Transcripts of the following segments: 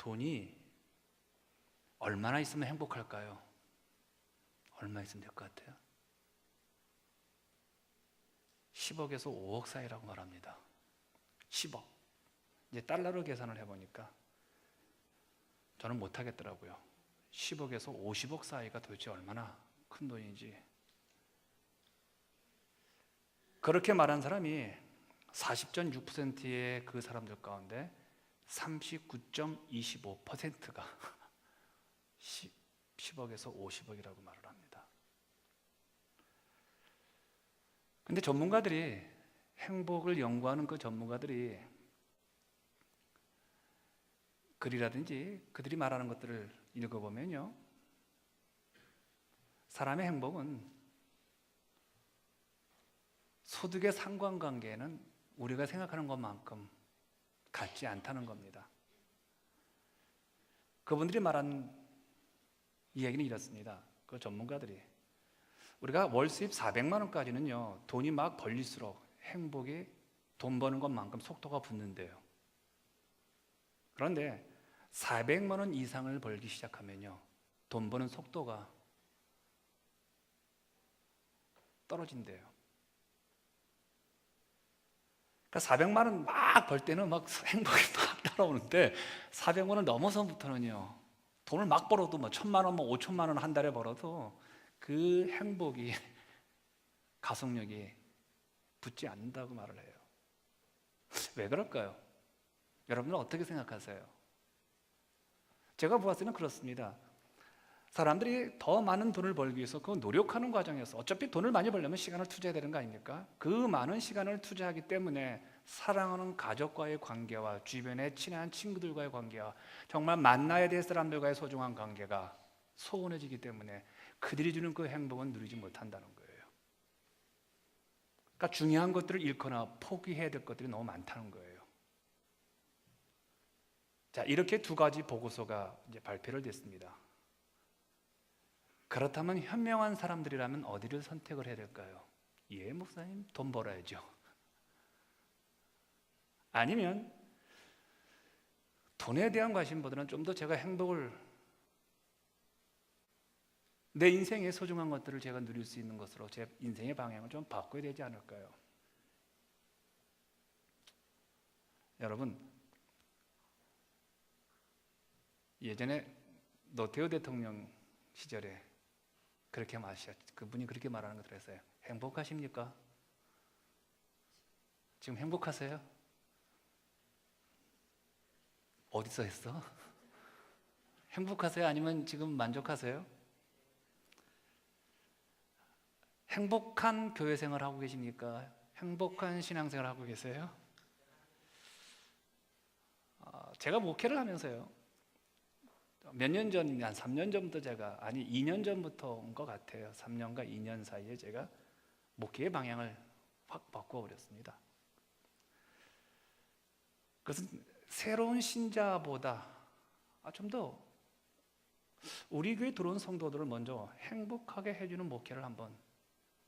돈이 얼마나 있으면 행복할까요? 얼마 있으면 될 것 같아요? 10억에서 5억 사이라고 말합니다. 10억. 이제 달러로 계산을 해보니까 저는 못하겠더라고요. 10억에서 50억 사이가 도대체 얼마나 큰 돈인지. 그렇게 말한 사람이 40.6%의 그 사람들 가운데 39.25%가 10억에서 50억이라고 말을 합니다. 근데 전문가들이, 행복을 연구하는 그 전문가들이 글이라든지 그들이 말하는 것들을 읽어보면요, 사람의 행복은 소득의 상관관계는 우리가 생각하는 것만큼 같지 않다는 겁니다. 그분들이 말한 이야기는 이렇습니다. 그 전문가들이, 우리가 월 수입 400만 원까지는요, 돈이 막 벌릴수록 행복이 돈 버는 것만큼 속도가 붙는데요. 그런데 400만 원 이상을 벌기 시작하면요, 돈 버는 속도가 떨어진대요. 그러니까 400만 원 막 벌 때는 막 행복이 막 따라오는데 400만 원 넘어서부터는요, 돈을 막 벌어도 뭐 1000만 원, 뭐 5천만 원 한 달에 벌어도 그 행복이, 가속력이 붙지 않는다고 말을 해요. 왜 그럴까요? 여러분은 어떻게 생각하세요? 제가 보았을 때는 그렇습니다. 사람들이 더 많은 돈을 벌기 위해서 그 노력하는 과정에서, 어차피 돈을 많이 벌려면 시간을 투자해야 되는 거 아닙니까? 그 많은 시간을 투자하기 때문에 사랑하는 가족과의 관계와 주변의 친한 친구들과의 관계와 정말 만나야 될 사람들과의 소중한 관계가 소원해지기 때문에 그들이 주는 그 행복은 누리지 못한다는 거예요. 그러니까 중요한 것들을 잃거나 포기해야 될 것들이 너무 많다는 거예요. 자, 이렇게 두 가지 보고서가 이제 발표를 됐습니다. 그렇다면 현명한 사람들이라면 어디를 선택을 해야 될까요? 예, 목사님, 돈 벌어야죠. 아니면 돈에 대한 관심보다는 좀 더 제가 행복을, 내 인생의 소중한 것들을 제가 누릴 수 있는 것으로 제 인생의 방향을 좀 바꿔야 되지 않을까요? 여러분, 예전에 노태우 대통령 시절에 그렇게 마셨죠. 그분이 그렇게 말하는 것을 했어요. 행복하십니까? 지금 행복하세요? 어디서 했어? 행복하세요? 아니면 지금 만족하세요? 행복한 교회 생활 하고 계십니까? 행복한 신앙생활 하고 계세요? 제가 목회를 하면서요, 몇 년 전, 한 3년 전부터 제가, 아니 2년 전부터 온 것 같아요. 3년과 2년 사이에 제가 목회의 방향을 확 바꿔버렸습니다. 그것은 새로운 신자보다 좀 더 우리 교회 들어온 성도들을 먼저 행복하게 해주는 목회를 한번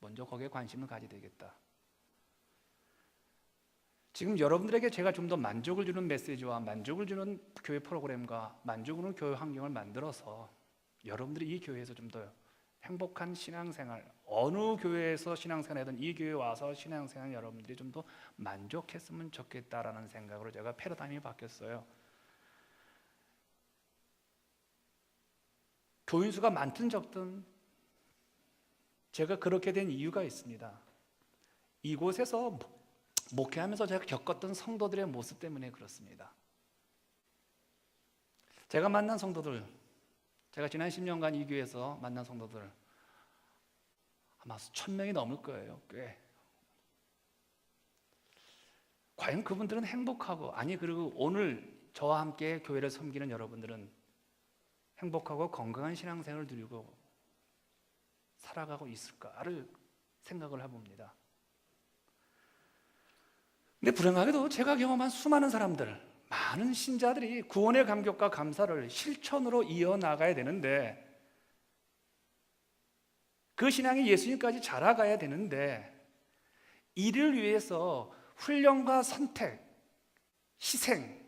먼저 거기에 관심을 가져야 되겠다. 지금 여러분들에게 제가 좀 더 만족을 주는 메시지와 만족을 주는 교회 프로그램과 만족을 주는 교회 환경을 만들어서 여러분들이 이 교회에서 좀 더 행복한 신앙생활, 어느 교회에서 신앙생활하든 이 교회에 와서 신앙생활 여러분들이 좀 더 만족했으면 좋겠다라는 생각으로 제가 패러다임이 바뀌었어요. 교인 수가 많든 적든 제가 그렇게 된 이유가 있습니다. 이곳에서 목회하면서 제가 겪었던 성도들의 모습 때문에 그렇습니다. 제가 만난 성도들, 제가 지난 10년간 이 교회에서 만난 성도들 아마 1000명이 넘을 거예요. 꽤. 과연 그분들은 행복하고, 아니 그리고 오늘 저와 함께 교회를 섬기는 여러분들은 행복하고 건강한 신앙생활을 누리고 살아가고 있을까를 생각을 해봅니다. 근데 불행하게도 제가 경험한 수많은 사람들, 많은 신자들이 구원의 감격과 감사를 실천으로 이어나가야 되는데, 그 신앙이 예수님까지 자라가야 되는데, 이를 위해서 훈련과 선택, 희생,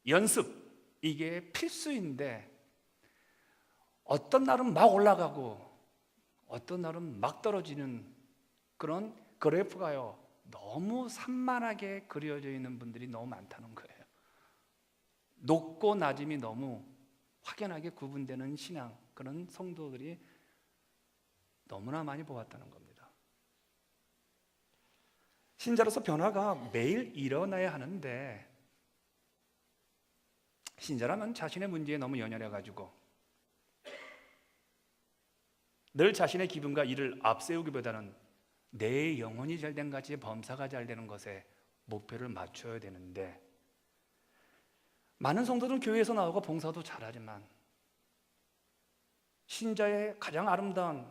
연습, 이게 필수인데 어떤 날은 막 올라가고 어떤 날은 막 떨어지는 그런 그래프가요, 너무 산만하게 그려져 있는 분들이 너무 많다는 거예요. 높고 낮음이 너무 확연하게 구분되는 신앙, 그런 성도들이 너무나 많이 보았다는 겁니다. 신자로서 변화가 매일 일어나야 하는데, 신자라면 자신의 문제에 너무 연연해가지고 늘 자신의 기분과 일을 앞세우기보다는 내 영혼이 잘된 같이 범사가 잘 되는 것에 목표를 맞춰야 되는데, 많은 성도들은 교회에서 나오고 봉사도 잘하지만 신자의 가장 아름다운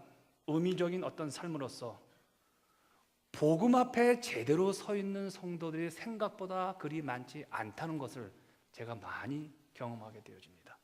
의미적인 어떤 삶으로서 복음 앞에 제대로 서 있는 성도들이 생각보다 그리 많지 않다는 것을 제가 많이 경험하게 되어집니다.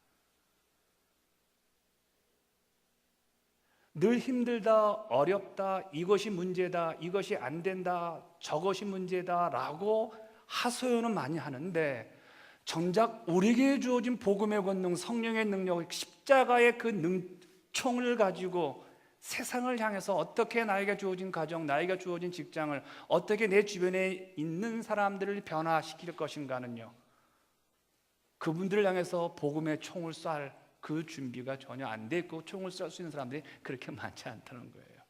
늘 힘들다, 어렵다, 이것이 문제다, 이것이 안 된다, 저것이 문제다 라고 하소연은 많이 하는데, 정작 우리에게 주어진 복음의 권능, 성령의 능력, 십자가의 그 총을 가지고 세상을 향해서 어떻게 나에게 주어진 가정, 나에게 주어진 직장을 어떻게 내 주변에 있는 사람들을 변화시킬 것인가는요, 그분들을 향해서 복음의 총을 쏴 그 준비가 전혀 안 돼 있고 총을 쏠 수 있는 사람들이 그렇게 많지 않다는 거예요.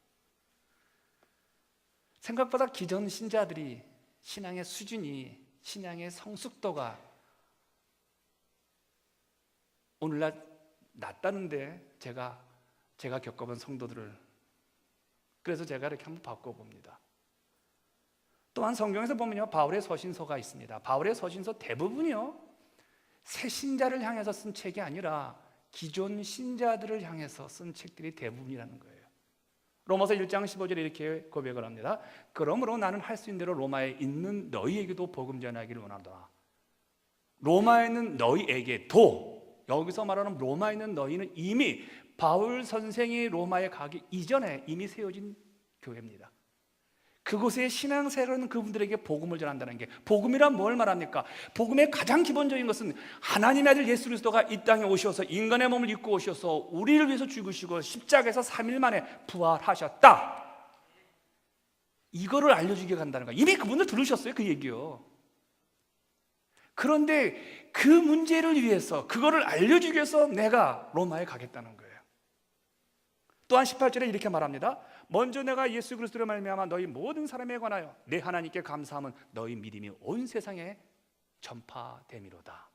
생각보다 기존 신자들이 신앙의 수준이, 신앙의 성숙도가 오늘날 낮다는데, 제가 겪어본 성도들을, 그래서 제가 이렇게 한번 바꿔봅니다. 또한 성경에서 보면요, 바울의 서신서가 있습니다. 바울의 서신서 대부분이요, 새 신자를 향해서 쓴 책이 아니라 기존 신자들을 향해서 쓴 책들이 대부분이라는 거예요. 로마서 1장 15절에 이렇게 고백을 합니다. 그러므로 나는 할 수 있는 대로 로마에 있는 너희에게도 복음 전하기를 원하노라. 로마에 있는 너희에게도, 여기서 말하는 로마에 있는 너희는 이미 바울 선생이 로마에 가기 이전에 이미 세워진 교회입니다. 그곳의 신앙생활은 그분들에게 복음을 전한다는 게, 복음이란 뭘 말합니까? 복음의 가장 기본적인 것은 하나님의 아들 예수 그리스도가 이 땅에 오셔서 인간의 몸을 입고 오셔서 우리를 위해서 죽으시고 십자가에서 3일 만에 부활하셨다, 이거를 알려주게 간다는 거예요. 이미 그분들 들으셨어요, 그 얘기요. 그런데 그 문제를 위해서, 그거를 알려주기 위해서 내가 로마에 가겠다는 거예요. 또한 18절에 이렇게 말합니다. 먼저 내가 예수 그리스도로 말미암아 너희 모든 사람에 관하여 내 하나님께 감사함은 너희 믿음이 온 세상에 전파됨이로다.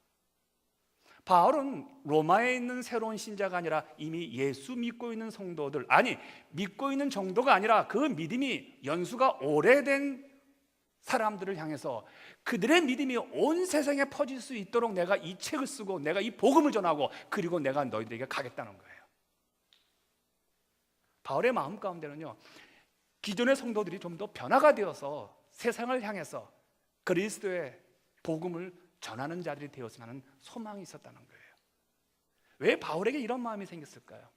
바울은 로마에 있는 새로운 신자가 아니라 이미 예수 믿고 있는 성도들, 아니 믿고 있는 정도가 아니라 그 믿음이 연수가 오래된 사람들을 향해서 그들의 믿음이 온 세상에 퍼질 수 있도록 내가 이 책을 쓰고 내가 이 복음을 전하고 그리고 내가 너희들에게 가겠다는 거예요. 바울의 마음 가운데는요, 기존의 성도들이 좀 더 변화가 되어서 세상을 향해서 그리스도의 복음을 전하는 자들이 되었으면 하는 소망이 있었다는 거예요. 왜 바울에게 이런 마음이 생겼을까요?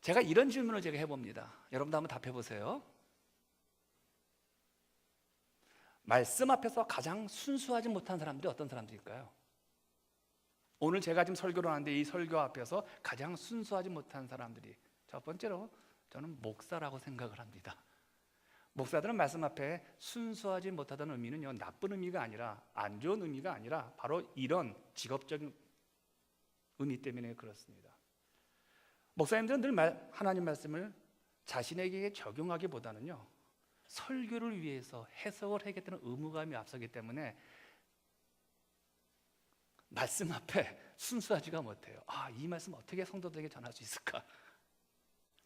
제가 이런 질문을 해봅니다. 여러분도 한번 답해 보세요. 말씀 앞에서 가장 순수하지 못한 사람들이 어떤 사람들일까요? 오늘 제가 지금 설교를 하는데 이 설교 앞에서 가장 순수하지 못한 사람들이, 첫 번째로 저는 목사라고 생각을 합니다. 목사들은 말씀 앞에 순수하지 못하다는 의미는요, 나쁜 의미가 아니라, 안 좋은 의미가 아니라 바로 이런 직업적인 의미 때문에 그렇습니다. 목사님들은 늘 하나님 말씀을 자신에게 적용하기보다는요, 설교를 위해서 해석을 하겠다는 의무감이 앞서기 때문에 말씀 앞에 순수하지가 못해요. 이 말씀 어떻게 성도들에게 전할 수 있을까?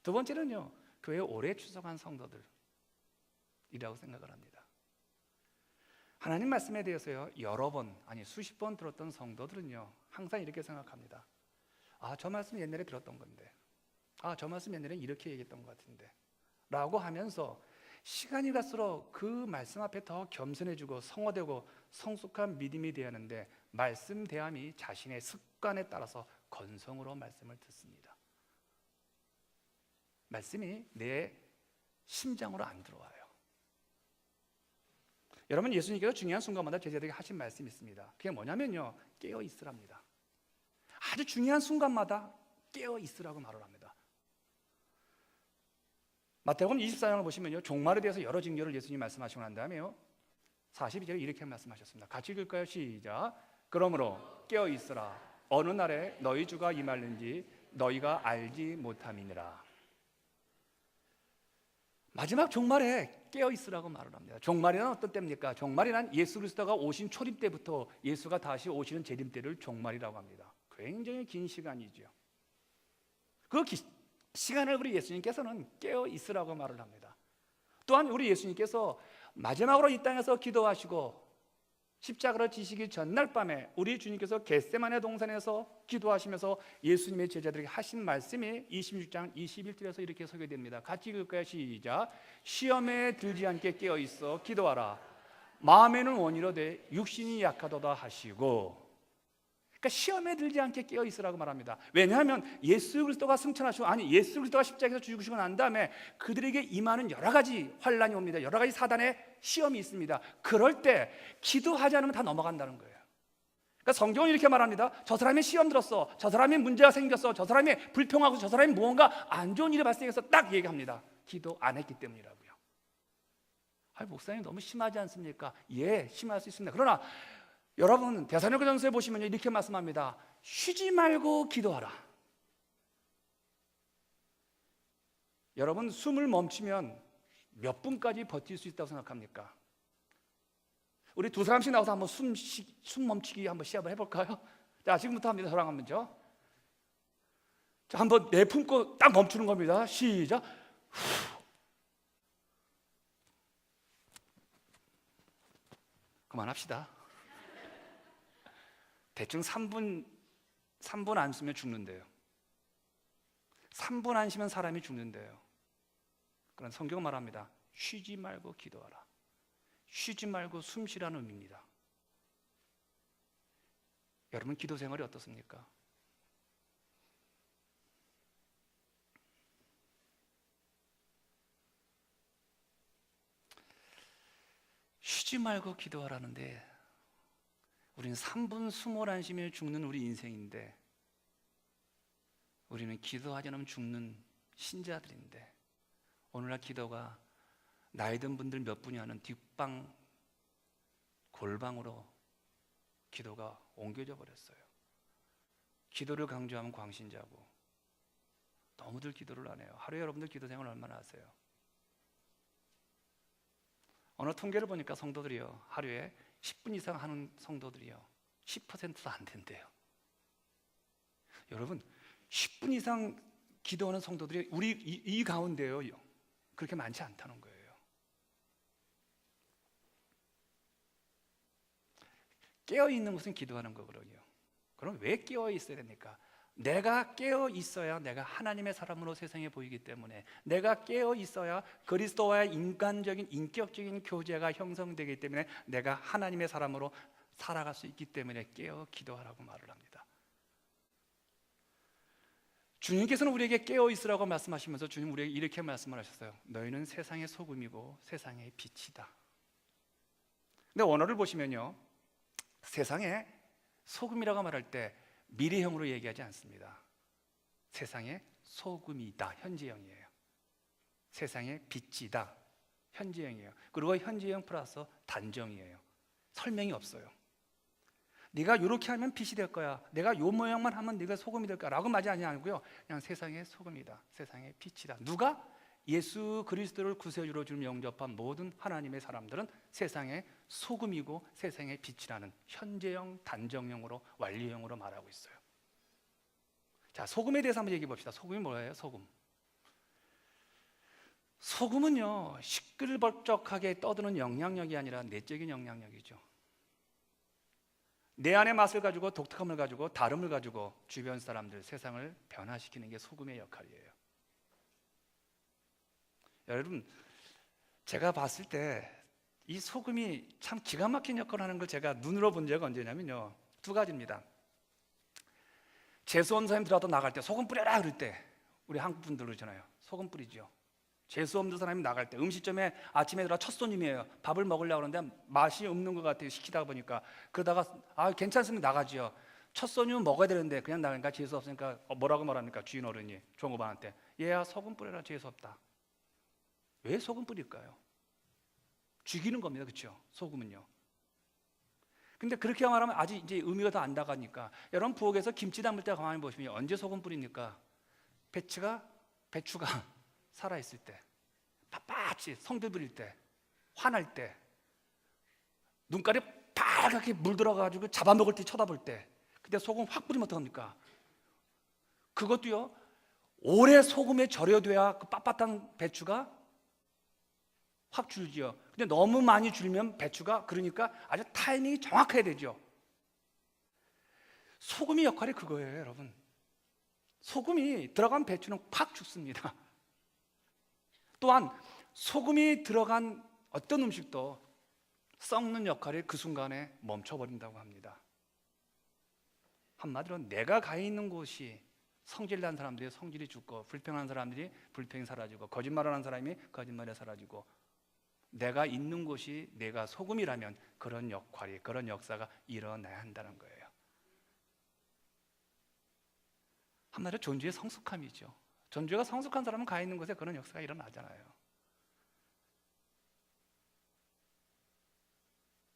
두 번째는요, 교회에 오래 출석한 성도들이라고 생각을 합니다. 하나님 말씀에 대해서요, 여러 번, 아니 수십 번 들었던 성도들은요, 항상 이렇게 생각합니다. 저 말씀 옛날에 들었던 건데, 저 말씀 옛날에 이렇게 얘기했던 것 같은데 라고 하면서 시간이 갈수록 그 말씀 앞에 더 겸손해지고 성화되고 성숙한 믿음이 되었는데, 말씀 대함이 자신의 습관에 따라서 건성으로 말씀을 듣습니다. 말씀이 내 심장으로 안 들어와요. 여러분, 예수님께서 중요한 순간마다 제자들에게 하신 말씀이 있습니다. 그게 뭐냐면요, 깨어 있으랍니다. 아주 중요한 순간마다 깨어 있으라고 말을 합니다. 마태복음 24장을 보시면요, 종말에 대해서 여러 징조를 예수님이 말씀하시고 난 다음에요 42절에 이렇게 말씀하셨습니다. 같이 읽을까요? 시작. 그러므로 깨어 있으라. 어느 날에 너희 주가 임할는지 너희가 알지 못함이니라. 마지막 종말에 깨어 있으라고 말을 합니다. 종말이란 어떤 때입니까? 종말이란 예수 그리스도가 오신 초림 때부터 예수가 다시 오시는 재림 때를 종말이라고 합니다. 굉장히 긴 시간이죠. 그 시간을 우리 예수님께서는 깨어 있으라고 말을 합니다. 또한 우리 예수님께서 마지막으로 이 땅에서 기도하시고 십자가를 지시기 전날 밤에 우리 주님께서 겟세마네 동산에서 기도하시면서 예수님의 제자들에게 하신 말씀이 26장 21절에서 이렇게 소개됩니다. 같이 읽을까요? 시작. 시험에 들지 않게 깨어 있어 기도하라. 마음에는 원이로되 육신이 약하도다 하시고. 그러니까 시험에 들지 않게 깨어 있으라고 말합니다. 왜냐하면 예수 그리스도가 승천하시고, 아니 예수 그리스도가 십자가에서 죽으시고 난 다음에 그들에게 임하는 여러 가지 환란이 옵니다. 여러 가지 사단의 시험이 있습니다. 그럴 때 기도하지 않으면 다 넘어간다는 거예요. 그러니까 성경은 이렇게 말합니다. 저 사람이 시험 들었어, 저 사람이 문제가 생겼어, 저 사람이 불평하고, 저 사람이 무언가 안 좋은 일이 발생해서 딱 얘기합니다. 기도 안 했기 때문이라고요. 아니, 목사님 너무 심하지 않습니까? 예, 심할 수 있습니다. 그러나 여러분, 데살로니가전서에 보시면 이렇게 말씀합니다. 쉬지 말고 기도하라. 여러분, 숨을 멈추면 몇 분까지 버틸 수 있다고 생각합니까? 우리 두 사람씩 나와서 한번 숨 멈추기 한번 시합을 해볼까요? 자, 지금부터 합니다. 저랑 한번요. 자, 한번 내품고 딱 멈추는 겁니다. 시작. 그만합시다. 대충 3분 안 쉬면 죽는데요. 3분 안 쉬면 사람이 죽는데요. 그런 성경 말합니다. 쉬지 말고 기도하라. 쉬지 말고 숨 쉬라는 의미입니다. 여러분, 기도 생활이 어떻습니까? 쉬지 말고 기도하라는데 우리는 3분 숨을 안 쉬며 죽는 우리 인생인데, 우리는 기도하지 않으면 죽는 신자들인데, 오늘날 기도가 나이 든 분들 몇 분이 하는 뒷방 골방으로 기도가 옮겨져 버렸어요. 기도를 강조하면 광신자고 너무들 기도를 안 해요. 하루에 여러분들 기도 생활 얼마나 하세요? 어느 통계를 보니까 성도들이요, 하루에 10분 이상 하는 성도들이요 10%도 안 된대요. 여러분, 10분 이상 기도하는 성도들이 우리 이 가운데요 그렇게 많지 않다는 거예요. 깨어 있는 것은 기도하는 거거든요. 그럼 왜 깨어 있어야 됩니까? 내가 깨어 있어야 내가 하나님의 사람으로 세상에 보이기 때문에, 내가 깨어 있어야 그리스도와의 인간적인 인격적인 교제가 형성되기 때문에 내가 하나님의 사람으로 살아갈 수 있기 때문에 깨어 기도하라고 말을 합니다. 주님께서는 우리에게 깨어 있으라고 말씀하시면서 주님 우리에게 이렇게 말씀을 하셨어요. 너희는 세상의 소금이고 세상의 빛이다. 근데 원어를 보시면요, 세상에 소금이라고 말할 때 미래형으로 얘기하지 않습니다. 세상의 소금이다, 현재형이에요. 세상의 빛이다, 현재형이에요. 그리고 현재형 플러스 단정이에요. 설명이 없어요. 네가 이렇게 하면 빛이 될 거야, 내가 요 모양만 하면 네가 소금이 될 거야 라고 말이 아니고요, 그냥 세상의 소금이다, 세상의 빛이다. 누가? 예수 그리스도를 구세주로 주로 영접한 모든 하나님의 사람들은 세상의 소금이고 세상의 빛이라는 현재형, 단정형으로, 완료형으로 말하고 있어요. 자, 소금에 대해서 한번 얘기해 봅시다. 소금이 뭐예요? 소금은요, 시끌벅적하게 떠드는 영향력이 아니라 내적인 영향력이죠. 내 안의 맛을 가지고, 독특함을 가지고, 다름을 가지고 주변 사람들, 세상을 변화시키는 게 소금의 역할이에요. 여러분, 제가 봤을 때 이 소금이 참 기가 막힌 역할을 하는 걸 제가 눈으로 본 적이 언제냐면요, 두 가지입니다. 재수원 선생님 들어도 나갈 때 소금 뿌려라 그럴 때 우리 한국 분들 그러잖아요. 소금 뿌리죠. 재수 없는 사람이 나갈 때 음식점에 아침에 들어 첫 손님이에요. 밥을 먹으려고 하는데 맛이 없는 것 같아요. 시키다 보니까. 그러다가 괜찮습니다. 나가지요. 첫 손님은 먹어야 되는데 그냥 나가니까 재수 없으니까 뭐라고 말합니까? 주인 어른이 종업원한테 얘야 소금 뿌려라. 재수 없다. 왜 소금 뿌릴까요? 죽이는 겁니다. 그렇죠? 소금은요. 근데 그렇게 말하면 아직 이제 의미가 더 안 나가니까 여러분 부엌에서 김치 담을 때 가만히 보시면 언제 소금 뿌립니까? 배추가 살아있을 때, 빳빳이 성질 부릴 때, 화날 때, 눈깔이 빨갛게 물들어가지고 잡아먹을 때 쳐다볼 때, 그때 소금 확 뿌리면 어떡합니까? 그것도요, 오래 소금에 절여둬야 그 빳빳한 배추가 확 줄지요. 근데 너무 많이 줄면 배추가 그러니까 아주 타이밍이 정확해야 되죠. 소금의 역할이 그거예요, 여러분. 소금이 들어간 배추는 팍 죽습니다. 또한 소금이 들어간 어떤 음식도 썩는 역할이 그 순간에 멈춰버린다고 합니다. 한마디로 내가 가 있는 곳이 성질난 사람들이 성질이 죽고 불평한 사람들이 불평이 사라지고 거짓말하는 사람이 거짓말이 사라지고 내가 있는 곳이 내가 소금이라면 그런 역할이 그런 역사가 일어나야 한다는 거예요. 한마디로 존재의 성숙함이죠. 존재가 성숙한 사람은 가 있는 곳에 그런 역사가 일어나잖아요.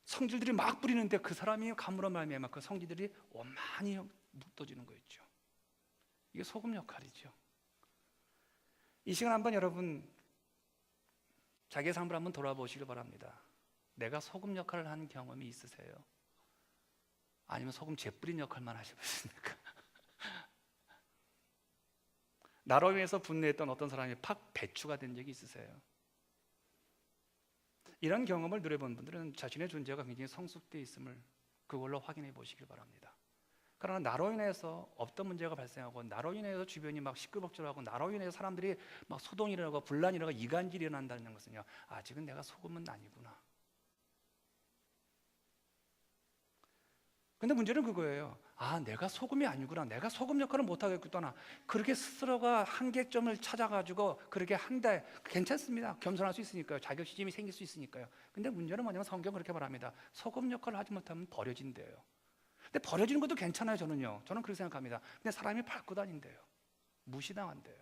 성질들이 막 부리는데 그 사람이 감으로 말미암아 그 성질들이 원만히 묻어지는 거였죠. 이게 소금 역할이죠. 이 시간 한번 여러분 자기의 삶을 한번 돌아보시길 바랍니다. 내가 소금 역할을 한 경험이 있으세요? 아니면 소금 재뿌린 역할만 하시겠습니까? 나로 인해서 분노했던 어떤 사람이 팍 배추가 된 적이 있으세요? 이런 경험을 누려본 분들은 자신의 존재가 굉장히 성숙되어 있음을 그걸로 확인해 보시길 바랍니다. 그러나 나로 인해서 없던 문제가 발생하고 나로 인해서 주변이 막 시끌벅적하고 나로 인해서 사람들이 막 소동이 일어나고 분란이 일어나고 이간질이 일어난다는 것은요, 아직은 내가 소금은 아니구나. 근데 문제는 그거예요. 내가 소금이 아니구나. 내가 소금 역할을 못하겠구나. 그렇게 스스로가 한계점을 찾아가지고 그렇게 한데 괜찮습니다. 겸손할 수 있으니까요. 자격지심이 생길 수 있으니까요. 근데 문제는 뭐냐면 성경은 그렇게 말합니다. 소금 역할을 하지 못하면 버려진대요. 근데 버려지는 것도 괜찮아요. 저는 그렇게 생각합니다. 근데 사람이 밟고 다닌대요. 무시당한대요.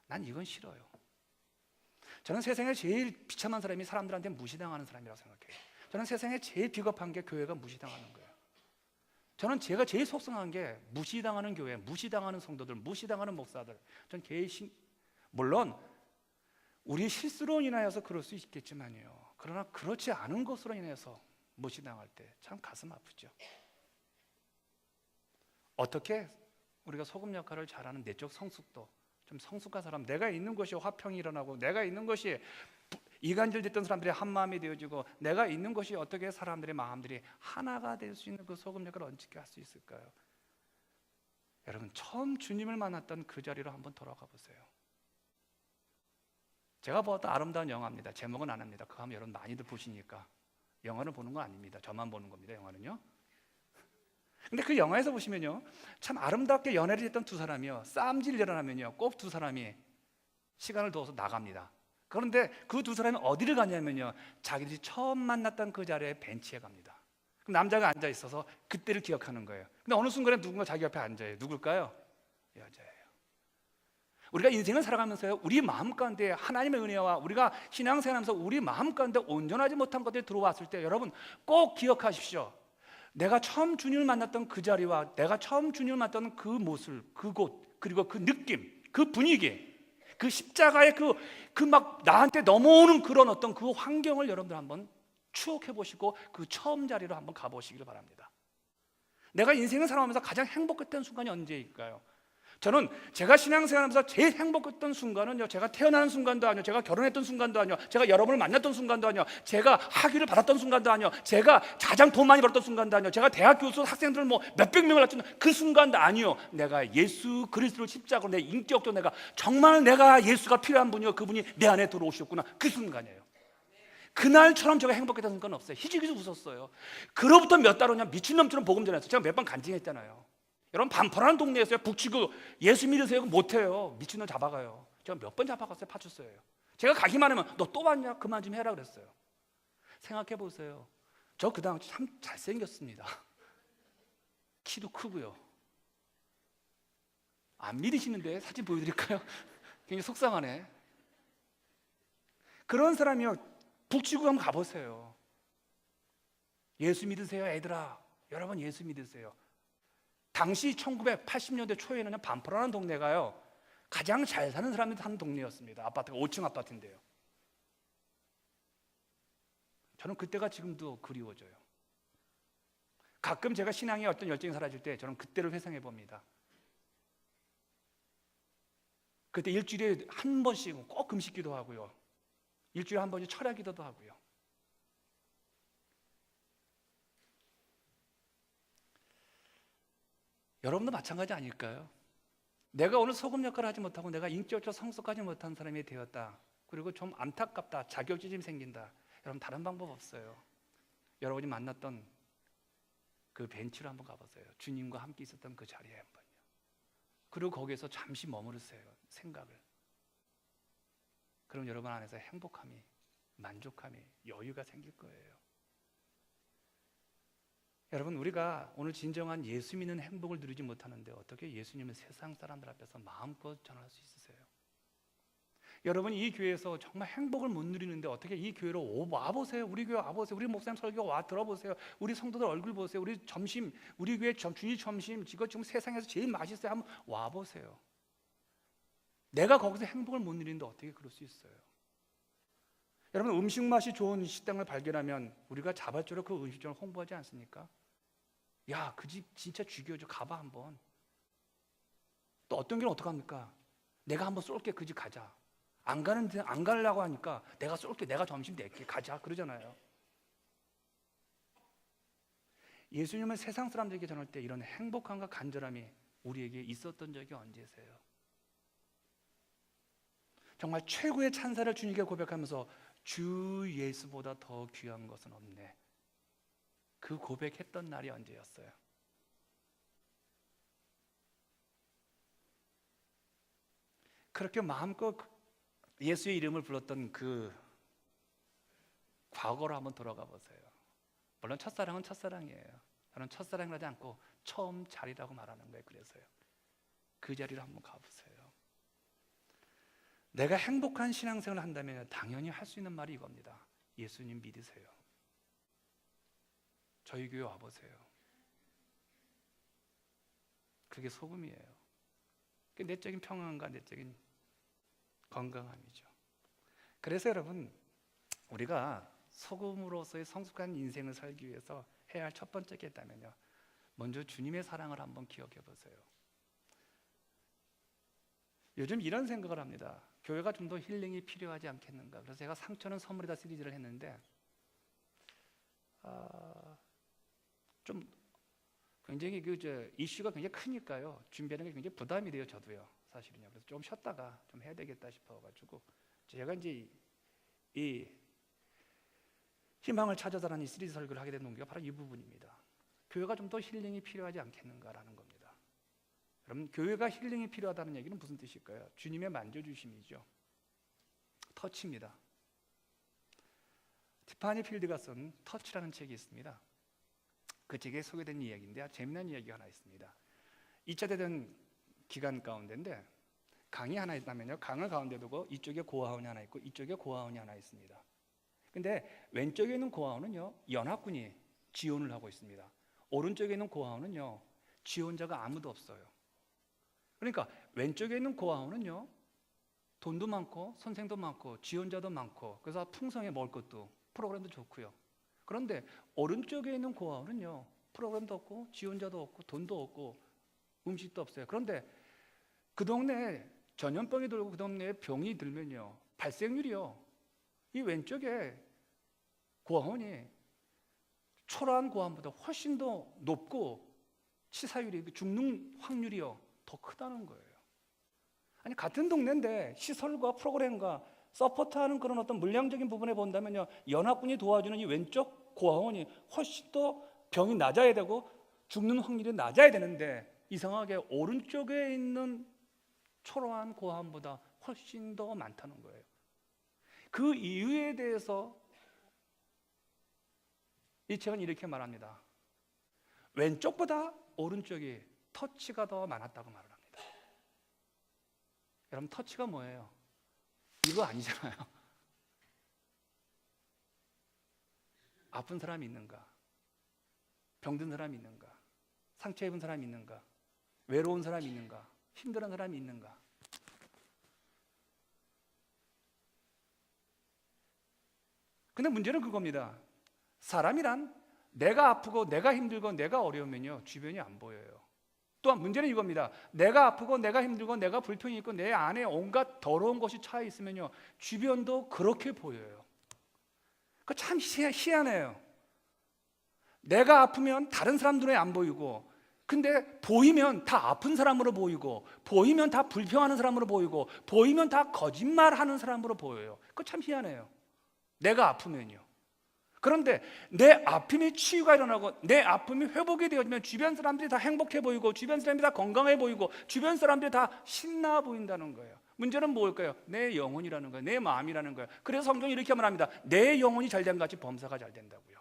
난 이건 싫어요. 저는 세상에 제일 비참한 사람이 사람들한테 무시당하는 사람이라고 생각해요. 저는 세상에 제일 비겁한 게 교회가 무시당하는 거예요. 저는 제가 제일 속상한 게 무시당하는 교회, 무시당하는 성도들, 무시당하는 목사들. 전 물론 우리 실수로 인하여서 그럴 수 있겠지만요. 그러나 그렇지 않은 것으로 인해서 무시당할 때 참 가슴 아프죠. 어떻게 우리가 소금 역할을 잘하는 내적 성숙도, 좀 성숙한 사람, 내가 있는 곳이 화평이 일어나고 내가 있는 곳이 이간질 됐던 사람들이 한마음이 되어지고 내가 있는 곳이 어떻게 사람들의 마음들이 하나가 될 수 있는 그 소금 역할을 어떻게 할 수 있을까요? 여러분 처음 주님을 만났던 그 자리로 한번 돌아가 보세요. 제가 보았던 아름다운 영화입니다. 제목은 안 합니다. 그거 하면 여러분 많이들 보시니까. 영화를 보는 거 아닙니다. 저만 보는 겁니다. 영화는요. 근데 그 영화에서 보시면요, 참 아름답게 연애를 했던 두 사람이요, 싸움질 일어나면요 꼭 두 사람이 시간을 두어서 나갑니다. 그런데 그 두 사람이 어디를 가냐면요, 자기들이 처음 만났던 그 자리에 벤치에 갑니다. 그럼 남자가 앉아 있어서 그때를 기억하는 거예요. 근데 어느 순간에 누군가 자기 옆에 앉아요. 누굴까요? 여자예요. 우리가 인생을 살아가면서요, 우리 마음 가운데 하나님의 은혜와 우리가 신앙생활하면서 우리 마음 가운데 온전하지 못한 것들이 들어왔을 때 여러분 꼭 기억하십시오. 내가 처음 주님을 만났던 그 자리와 내가 처음 주님을 만났던 그 모습, 그곳, 그리고 그 느낌, 그 분위기, 그 십자가의 그 막 나한테 넘어오는 그런 어떤 그 환경을 여러분들 한번 추억해 보시고 그 처음 자리로 한번 가보시기를 바랍니다. 내가 인생을 살아가면서 가장 행복했던 순간이 언제일까요? 저는 제가 신앙생활하면서 제일 행복했던 순간은요, 제가 태어나는 순간도 아니요, 제가 결혼했던 순간도 아니요, 제가 여러분을 만났던 순간도 아니요, 제가 학위를 받았던 순간도 아니요, 제가 가장 돈 많이 벌었던 순간도 아니요, 제가 대학 교수 학생들 뭐 몇백 명을 낳던 그 순간도 아니요, 내가 예수 그리스도를 십자가로 내 인격도 내가 정말 내가 예수가 필요한 분이요, 그분이 내 안에 들어오셨구나, 그 순간이에요. 그날처럼 제가 행복했던 순간은 없어요. 희죽희죽 웃었어요. 그로부터 몇 달 후냐 미친놈처럼 복음 전했어요. 제가 몇 번 간증했잖아요. 여러분 반포라는 동네에서요 북치고 예수 믿으세요 못해요. 미친놈 잡아가요. 제가 몇 번 잡아갔어요. 파출소예요. 제가 가기만 하면 너 또 왔냐? 그만 좀 해라 그랬어요. 생각해 보세요. 저 그 당시 참 잘생겼습니다. 키도 크고요. 안 믿으시는데 사진 보여드릴까요? 굉장히 속상하네. 그런 사람이요, 북치고 한번 가보세요. 예수 믿으세요, 애들아. 여러분 예수 믿으세요. 당시 1980년대 초에는 반포라는 동네가요, 가장 잘 사는 사람들이 사는 동네였습니다. 아파트가 5층 아파트인데요. 저는 그때가 지금도 그리워져요. 가끔 제가 신앙에 어떤 열정이 사라질 때 저는 그때를 회상해 봅니다. 그때 일주일에 한 번씩 꼭 금식기도 하고요, 일주일에 한 번씩 철야 기도도 하고요. 여러분도 마찬가지 아닐까요? 내가 오늘 소금 역할을 하지 못하고 내가 인격적으로 성숙하지 못한 사람이 되었다, 그리고 좀 안타깝다, 자격지심이 생긴다. 여러분 다른 방법 없어요. 여러분이 만났던 그 벤치로 한번 가보세요. 주님과 함께 있었던 그 자리에 한번요. 그리고 거기에서 잠시 머무르세요. 생각을. 그럼 여러분 안에서 행복함이, 만족함이, 여유가 생길 거예요. 여러분, 우리가 오늘 진정한 예수 믿는 행복을 누리지 못하는데 어떻게 예수님을 세상 사람들 앞에서 마음껏 전할 수 있으세요? 여러분이 이 교회에서 정말 행복을 못 누리는데 어떻게 이 교회로 와보세요. 우리 교회 와보세요. 우리 목사님 설교 와 들어보세요. 우리 성도들 얼굴 보세요. 우리 점심, 우리 교회 주일 점심 이거 지금 세상에서 제일 맛있어요. 한번 와보세요. 내가 거기서 행복을 못 누리는데 어떻게 그럴 수 있어요? 여러분, 음식 맛이 좋은 식당을 발견하면 우리가 자발적으로 그 음식점을 홍보하지 않습니까? 야, 그 집 진짜 죽여줘. 가봐 한번. 또 어떤 경우는 어떡합니까? 내가 한번 쏠게. 그 집 가자. 안 가려고 하니까 내가 쏠게. 내가 점심 낼게. 가자. 그러잖아요. 예수님은 세상 사람들에게 전할 때 이런 행복함과 간절함이 우리에게 있었던 적이 언제세요? 정말 최고의 찬사를 주님께 고백하면서 주 예수보다 더 귀한 것은 없네, 그 고백했던 날이 언제였어요? 그렇게 마음껏 예수의 이름을 불렀던 그 과거로 한번 돌아가 보세요. 물론 첫사랑은 첫사랑이에요. 저는 첫사랑을 하지 않고 처음 자리라고 말하는 거예요. 그래서요, 그 자리로 한번 가보세요. 내가 행복한 신앙생활을 한다면 당연히 할 수 있는 말이 이겁니다. 예수님 믿으세요. 저희 교회 와보세요. 그게 소금이에요. 그게 내적인 평안과 내적인 건강함이죠. 그래서 여러분, 우리가 소금으로서의 성숙한 인생을 살기 위해서 해야 할 첫 번째 게 있다면요, 먼저 주님의 사랑을 한번 기억해 보세요. 요즘 이런 생각을 합니다. 교회가 좀 더 힐링이 필요하지 않겠는가. 그래서 제가 상처는 선물이다 시리즈를 했는데 좀 굉장히 이슈가 굉장히 크니까요, 준비하는 게 굉장히 부담이 돼요. 저도요, 사실은요. 그래서 좀 쉬었다가 좀 해야 되겠다 싶어가지고 제가 이제 이 희망을 찾아서라는 이 시리즈 설교를 하게 된 동기가 바로 이 부분입니다. 교회가 좀 더 힐링이 필요하지 않겠는가라는 겁니다. 그럼 교회가 힐링이 필요하다는 얘기는 무슨 뜻일까요? 주님의 만져주심이죠. 터치입니다. 티파니 필드가 쓴 터치라는 책이 있습니다. 그 책에 소개된 이야기인데 재미난 이야기가 하나 있습니다. 2차 대전 기간 가운데인데 강이 하나 있다면요, 강을 가운데 두고 이쪽에 고아원이 하나 있고 이쪽에 고아원이 하나 있습니다. 근데 왼쪽에 있는 고아원은요, 연합군이 지원을 하고 있습니다. 오른쪽에 있는 고아원은요, 지원자가 아무도 없어요. 그러니까 왼쪽에 있는 고아원은요, 돈도 많고 선생도 많고 지원자도 많고 그래서 풍성해, 먹을 것도 프로그램도 좋고요. 그런데 오른쪽에 있는 고아원은요, 프로그램도 없고 지원자도 없고 돈도 없고 음식도 없어요. 그런데 그 동네에 전염병이 들고 그 동네에 병이 들면요, 발생률이요, 이 왼쪽에 고아원이 초라한 고아원보다 훨씬 더 높고 치사율이, 죽는 확률이요, 더 크다는 거예요. 아니, 같은 동네인데 시설과 프로그램과 서포트하는 그런 어떤 물량적인 부분에 본다면요, 연합군이 도와주는 이 왼쪽 고아원이 훨씬 더 병이 낮아야 되고 죽는 확률이 낮아야 되는데 이상하게 오른쪽에 있는 초라한 고아원보다 훨씬 더 많다는 거예요. 그 이유에 대해서 이 책은 이렇게 말합니다. 왼쪽보다 오른쪽이 터치가 더 많았다고 말을 합니다. 여러분, 터치가 뭐예요? 이거 아니잖아요. 아픈 사람이 있는가? 병든 사람이 있는가? 상처 입은 사람이 있는가? 외로운 사람이 있는가? 힘든 사람이 있는가? 근데 문제는 그겁니다. 사람이란 내가 아프고 내가 힘들고 내가 어려우면요, 주변이 안 보여요. 또한 문제는 이겁니다. 내가 아프고 내가 힘들고 내가 불평이 있고 내 안에 온갖 더러운 것이 차 있으면요, 주변도 그렇게 보여요. 그 참 희한해요. 내가 아프면 다른 사람 눈에 안 보이고, 근데 보이면 다 아픈 사람으로 보이고, 보이면 다 불평하는 사람으로 보이고, 보이면 다 거짓말하는 사람으로 보여요. 그거 참 희한해요. 내가 아프면요. 그런데 내 아픔이 치유가 일어나고 내 아픔이 회복이 되어지면 주변 사람들이 다 행복해 보이고, 주변 사람들이 다 건강해 보이고, 주변 사람들이 다 신나 보인다는 거예요. 문제는 뭘까요? 내 영혼이라는 거예요. 내 마음이라는 거예요. 그래서 성경이 이렇게 말합니다. 내 영혼이 잘된 같이 범사가 잘 된다고요.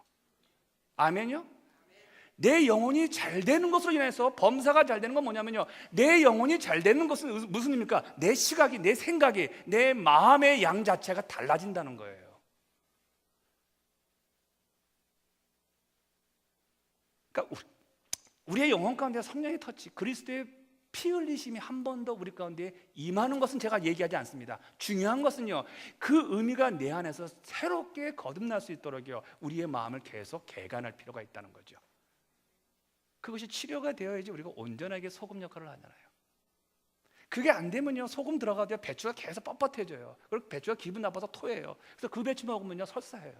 아멘요? 내 영혼이 잘 되는 것으로 인해서 범사가 잘 되는 건 뭐냐면요, 내 영혼이 잘 되는 것은 무슨 의미입니까? 내 시각이, 내 생각이, 내 마음의 양 자체가 달라진다는 거예요. 그러니까 우리의 영혼 가운데 성령의 터치, 그리스도의 피 흘리심이 한 번 더 우리 가운데 임하는 것은 제가 얘기하지 않습니다. 중요한 것은요, 그 의미가 내 안에서 새롭게 거듭날 수 있도록요, 우리의 마음을 계속 개간할 필요가 있다는 거죠. 그것이 치료가 되어야지 우리가 온전하게 소금 역할을 하잖아요. 그게 안 되면요, 소금 들어가도 배추가 계속 뻣뻣해져요. 그리고 배추가 기분 나빠서 토해요. 그래서 그 배추 먹으면요, 설사해요.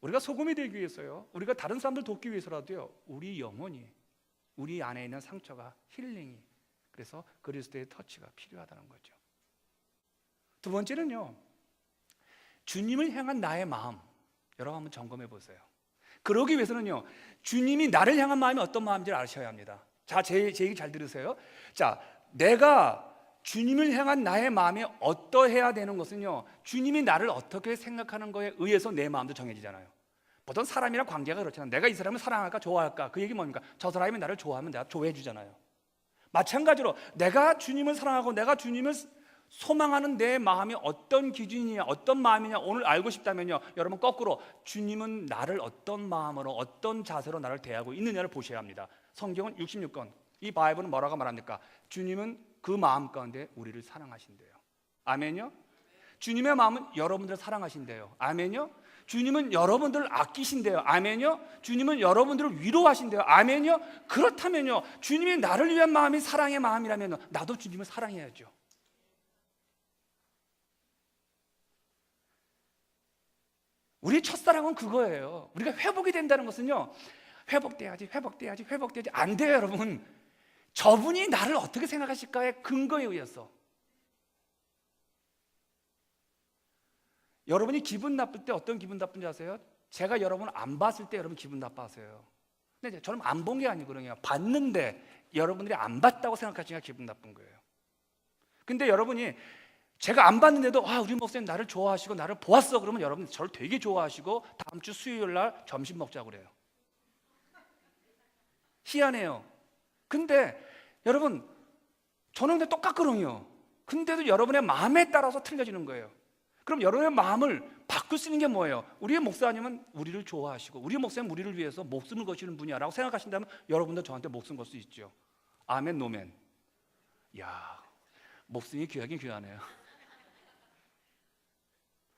우리가 소금이 되기 위해서요, 우리가 다른 사람들 돕기 위해서라도요, 우리 영혼이, 우리 안에 있는 상처가 힐링이, 그래서 그리스도의 터치가 필요하다는 거죠. 두 번째는요, 주님을 향한 나의 마음, 여러분 한번 점검해 보세요. 그러기 위해서는요, 주님이 나를 향한 마음이 어떤 마음인지를 아셔야 합니다. 자, 제 얘기 잘 들으세요. 자, 내가 주님을 향한 나의 마음이 어떠해야 되는 것은요, 주님이 나를 어떻게 생각하는 거에 의해서 내 마음도 정해지잖아요. 보통 사람이랑 관계가 그렇잖아요. 내가 이 사람을 사랑할까 좋아할까, 그 얘기 뭡니까? 저 사람이 나를 좋아하면 내가 좋아해 주잖아요. 마찬가지로 내가 주님을 사랑하고 내가 주님을 소망하는 내 마음이 어떤 기준이냐, 어떤 마음이냐 오늘 알고 싶다면요, 여러분 거꾸로 주님은 나를 어떤 마음으로, 어떤 자세로 나를 대하고 있느냐를 보셔야 합니다. 성경은 66권, 이 바이블은 뭐라고 말합니까? 주님은 그 마음 가운데 우리를 사랑하신대요. 아멘요? 주님의 마음은 여러분들을 사랑하신대요. 아멘요? 주님은 여러분들을 아끼신대요. 아멘요? 주님은 여러분들을 위로하신대요. 아멘요? 그렇다면요, 주님이 나를 위한 마음이 사랑의 마음이라면 나도 주님을 사랑해야죠. 우리 첫사랑은 그거예요. 우리가 회복이 된다는 것은요, 회복돼야지 안 돼요. 여러분, 저분이 나를 어떻게 생각하실까의 근거에 의해서. 여러분이 기분 나쁠 때 어떤 기분 나쁜지 아세요? 제가 여러분을 안 봤을 때 여러분 기분 나빠하세요. 근데 저는 안 본 게 아니거든요. 봤는데 여러분들이 안 봤다고 생각하시니까 기분 나쁜 거예요. 근데 여러분이 제가 안 봤는데도 우리 목사님 나를 좋아하시고 나를 보았어 그러면 여러분 저를 되게 좋아하시고 다음 주 수요일 날 점심 먹자고 그래요. 희한해요. 근데 여러분, 저는 근데 똑같거든요. 근데도 여러분의 마음에 따라서 틀려지는 거예요. 그럼 여러분의 마음을 바꿀 수 있는 게 뭐예요? 우리의 목사님은 우리를 좋아하시고 우리의 목사님은 우리를 위해서 목숨을 거시는 분이야 라고 생각하신다면 여러분도 저한테 목숨 걸 수 있죠. 아멘, 노멘. 이야, 목숨이 귀하긴 귀하네요.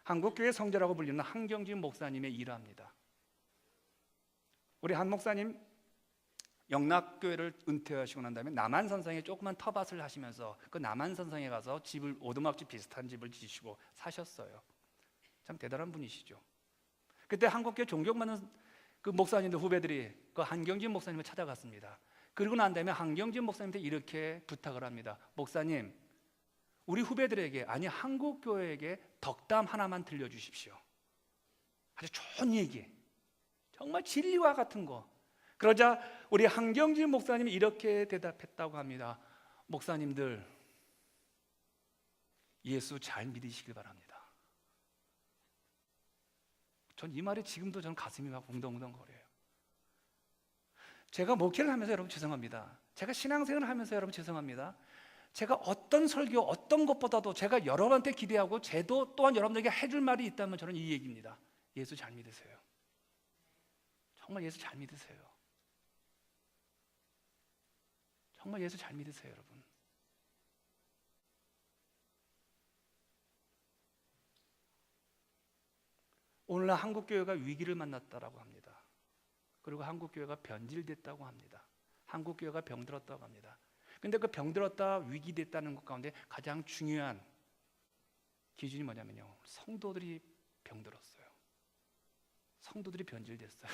한국교회 성자라고 불리는 한경진 목사님의 일화입니다. 우리 한 목사님 영락교회를 은퇴하시고 난 다음에 남한산성에 조그만 터밭을 하시면서 그 남한산성에 가서 집을, 오두막집 비슷한 집을 지시고 사셨어요. 참 대단한 분이시죠. 그때 한국교회 존경받는 그 목사님들 후배들이 그 한경진 목사님을 찾아갔습니다. 그리고 난 다음에 한경진 목사님한테 이렇게 부탁을 합니다. 목사님, 우리 후배들에게, 아니 한국교회에게 덕담 하나만 들려주십시오. 아주 좋은 얘기, 정말 진리와 같은 거, 그러자 우리 한경진 목사님이 이렇게 대답했다고 합니다. 목사님들, 예수 잘 믿으시길 바랍니다. 전 이 말이 지금도 저는 가슴이 막 웅덩웅덩거려요. 제가 목회를 하면서 여러분 죄송합니다. 제가 신앙생활을 하면서 여러분 죄송합니다. 제가 어떤 설교, 어떤 것보다도 제가 여러분한테 기대하고 제도 또한 여러분들에게 해줄 말이 있다면 저는 이 얘기입니다. 예수 잘 믿으세요. 정말 예수 잘 믿으세요. 정말 예수 잘 믿으세요, 여러분. 오늘날 한국교회가 위기를 만났다라고 합니다. 그리고 한국교회가 변질됐다고 합니다. 한국교회가 병들었다고 합니다. 근데 그 병들었다, 위기됐다는 것 가운데 가장 중요한 기준이 뭐냐면요, 성도들이 병들었어요. 성도들이 변질됐어요.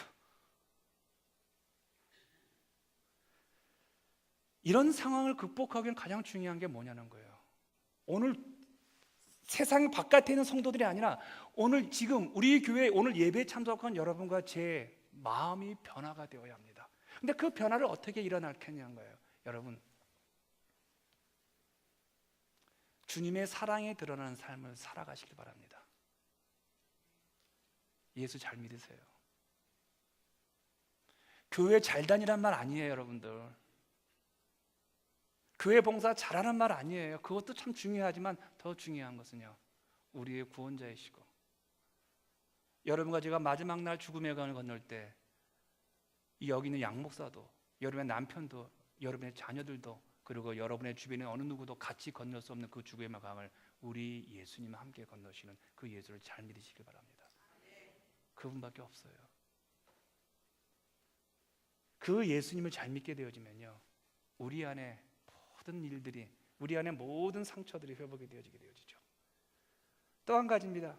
이런 상황을 극복하기 위한 가장 중요한 게 뭐냐는 거예요. 오늘 세상 바깥에 있는 성도들이 아니라 오늘 지금 우리 교회 오늘 예배에 참석한 여러분과 제 마음이 변화가 되어야 합니다. 근데 그 변화를 어떻게 일어나겠냐는 거예요. 여러분, 주님의 사랑에 드러나는 삶을 살아가시길 바랍니다. 예수 잘 믿으세요. 교회 잘 다니란 말 아니에요, 여러분들. 교회 봉사 잘하는 말 아니에요. 그것도 참 중요하지만 더 중요한 것은요, 우리의 구원자이시고 여러분과 제가 마지막 날 죽음의 강을 건널 때 여기 있는 양 목사도, 여러분의 남편도, 여러분의 자녀들도, 그리고 여러분의 주변에 어느 누구도 같이 건널 수 없는 그 죽음의 강을 우리 예수님과 함께 건너시는 그 예수를 잘 믿으시길 바랍니다. 그분밖에 없어요. 그 예수님을 잘 믿게 되어지면요, 우리 안에 모든 일들이, 우리 안에 모든 상처들이 회복이 되어지게 되어지죠. 또 한 가지입니다.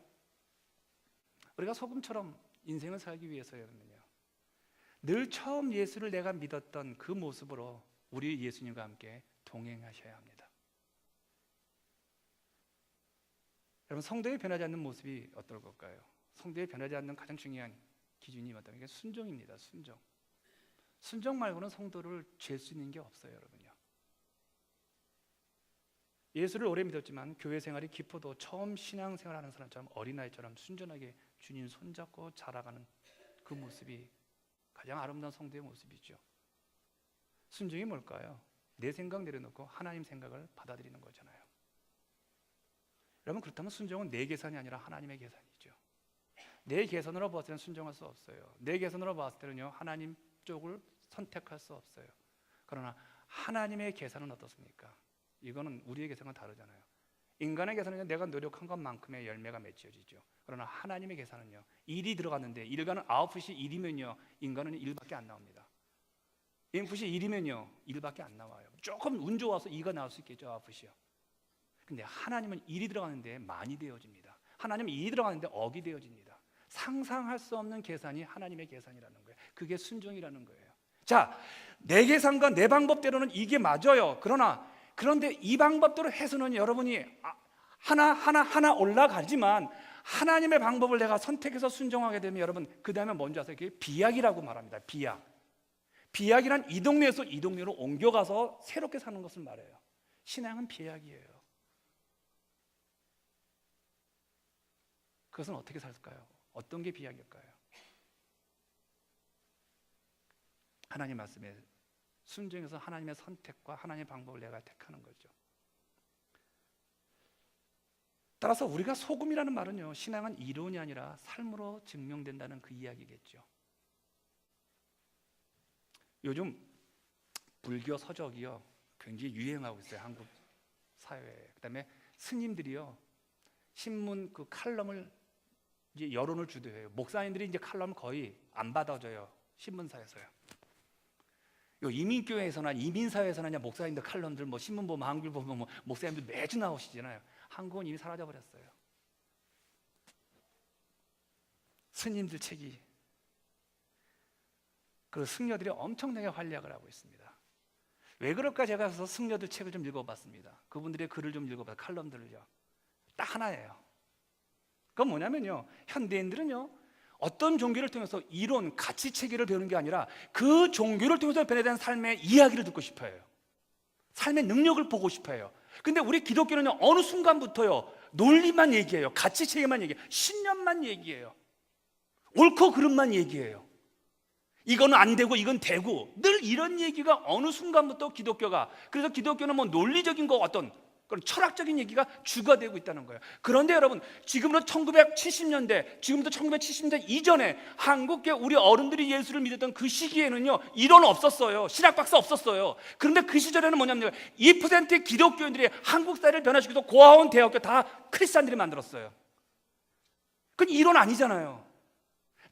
우리가 소금처럼 인생을 살기 위해서는요, 늘 처음 예수를 내가 믿었던 그 모습으로 우리 예수님과 함께 동행하셔야 합니다. 여러분, 성도의 변하지 않는 모습이 어떨 걸까요? 성도의 변하지 않는 가장 중요한 기준이 뭐냐면 이게 순종입니다. 순종. 순종 말고는 성도를 죄 수 있는 게 없어요, 여러분요. 예수를 오래 믿었지만 교회 생활이 깊어도 처음 신앙생활하는 사람처럼 어린아이처럼 순전하게 주님 손잡고 자라가는 그 모습이 가장 아름다운 성도의 모습이죠. 순종이 뭘까요? 내 생각 내려놓고 하나님 생각을 받아들이는 거잖아요. 여러분, 그렇다면 순종은 내 계산이 아니라 하나님의 계산이죠. 내 계산으로 봤을 때는 순종할 수 없어요. 내 계산으로 봤을 때는요, 하나님 쪽을 선택할 수 없어요. 그러나 하나님의 계산은 어떻습니까? 이거는 우리의 계산은 다르잖아요. 인간의 계산은 내가 노력한 것만큼의 열매가 맺혀지죠. 그러나 하나님의 계산은요, 일이 들어갔는데 일간은 아웃풋이 1이면요 인간은 1밖에 안 나옵니다. 인풋이 1이면요 1밖에 안 나와요. 조금 운 좋아서 2가 나올 수 있겠죠, 아웃풋이요. 근데 하나님은 1이 들어가는데 많이 되어집니다. 하나님은 2이 들어가는데 억이 되어집니다. 상상할 수 없는 계산이 하나님의 계산이라는 거예요. 그게 순종이라는 거예요. 자, 내 계산과 내 방법대로는 이게 맞아요. 그런데 이 방법대로 해서는 여러분이 하나 올라가지만 하나님의 방법을 내가 선택해서 순종하게 되면 여러분, 그 다음에 뭔지 아세요? 그게 비약이라고 말합니다. 비약이란 이 동네에서 이 동네로 옮겨가서 새롭게 사는 것을 말해요. 신앙은 비약이에요. 그것은 어떻게 살까요? 어떤 게 비약일까요? 하나님 말씀에 순종해서 하나님의 선택과 하나님의 방법을 내가 택하는 거죠. 따라서 우리가 소금이라는 말은요, 신앙은 이론이 아니라 삶으로 증명된다는 그 이야기겠죠. 요즘 불교 서적이요 굉장히 유행하고 있어요, 한국 사회에. 그다음에 스님들이요 신문 그 칼럼을 이제 여론을 주도해요. 목사님들이 이제 칼럼 거의 안 받아줘요, 신문사에서요. 요 이민교회에서나 이민사회에서나 목사님들 칼럼들 뭐 신문 보면, 한글 보면 뭐 목사님들 매주 나오시잖아요. 한국은 이미 사라져 버렸어요. 스님들 책이, 그 승려들이 엄청나게 활약을 하고 있습니다. 왜 그럴까? 제가 가서 승려들 책을 좀 읽어봤습니다. 그분들의 글을 좀 읽어봤어요. 칼럼들을요. 딱 하나예요. 그건 뭐냐면요, 현대인들은요 어떤 종교를 통해서 이론, 가치 체계를 배우는 게 아니라 그 종교를 통해서 변화된 삶의 이야기를 듣고 싶어요. 삶의 능력을 보고 싶어요. 근데 우리 기독교는요, 어느 순간부터요, 논리만 얘기해요. 가치 체계만 얘기해요. 신념만 얘기해요. 옳고 그름만 얘기해요. 이거는 안 되고 이건 되고, 늘 이런 얘기가 어느 순간부터 기독교가, 그래서 기독교는 뭐 논리적인 거, 어떤 그런 철학적인 얘기가 주가 되고 있다는 거예요. 그런데 여러분, 지금부터 1970년대, 지금부터 1970년대 이전에 한국계 우리 어른들이 예수를 믿었던 그 시기에는요, 이론 없었어요. 신학 박사 없었어요. 그런데 그 시절에는 뭐냐면 2%의 기독교인들이 한국 사회를 변화시켜서 고아원, 대학교 다 크리스찬들이 만들었어요. 그건 이론 아니잖아요.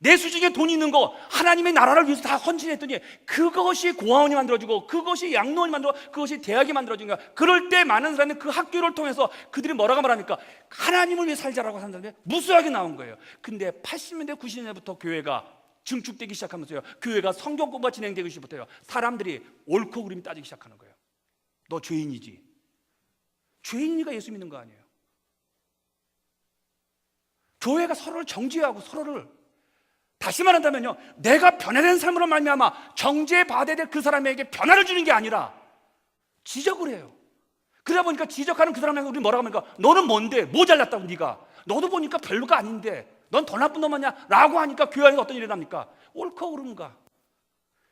내 수중에 돈 있는 거 하나님의 나라를 위해서 다 헌신했더니 그것이 고아원이 만들어지고, 그것이 양로원이 만들어지고, 그것이 대학이 만들어진 거야. 그럴 때 많은 사람들이 그 학교를 통해서 그들이 뭐라고 말합니까? 하나님을 위해 살자라고 산다는데 무수하게 나온 거예요. 근데 80년대 90년대부터 교회가 증축되기 시작하면서요, 교회가 성경 공부가 진행되기 시작부터요, 사람들이 옳고 그름이 따지기 시작하는 거예요. 너 죄인이지. 죄인이니까 예수 믿는 거 아니에요. 교회가 서로를 정죄하고 서로를, 다시 말한다면요, 내가 변화된 삶으로 말미암아 정죄받아야 될 그 사람에게 변화를 주는 게 아니라 지적을 해요. 그러다 보니까 지적하는 그 사람에게 우리 뭐라고 합니까? 너는 뭔데? 뭐 잘났다고 네가? 너도 보니까 별로가 아닌데 넌 더 나쁜 놈 아니야? 라고 하니까 교회 안에서 어떤 일이 납니까? 옳고 그른가?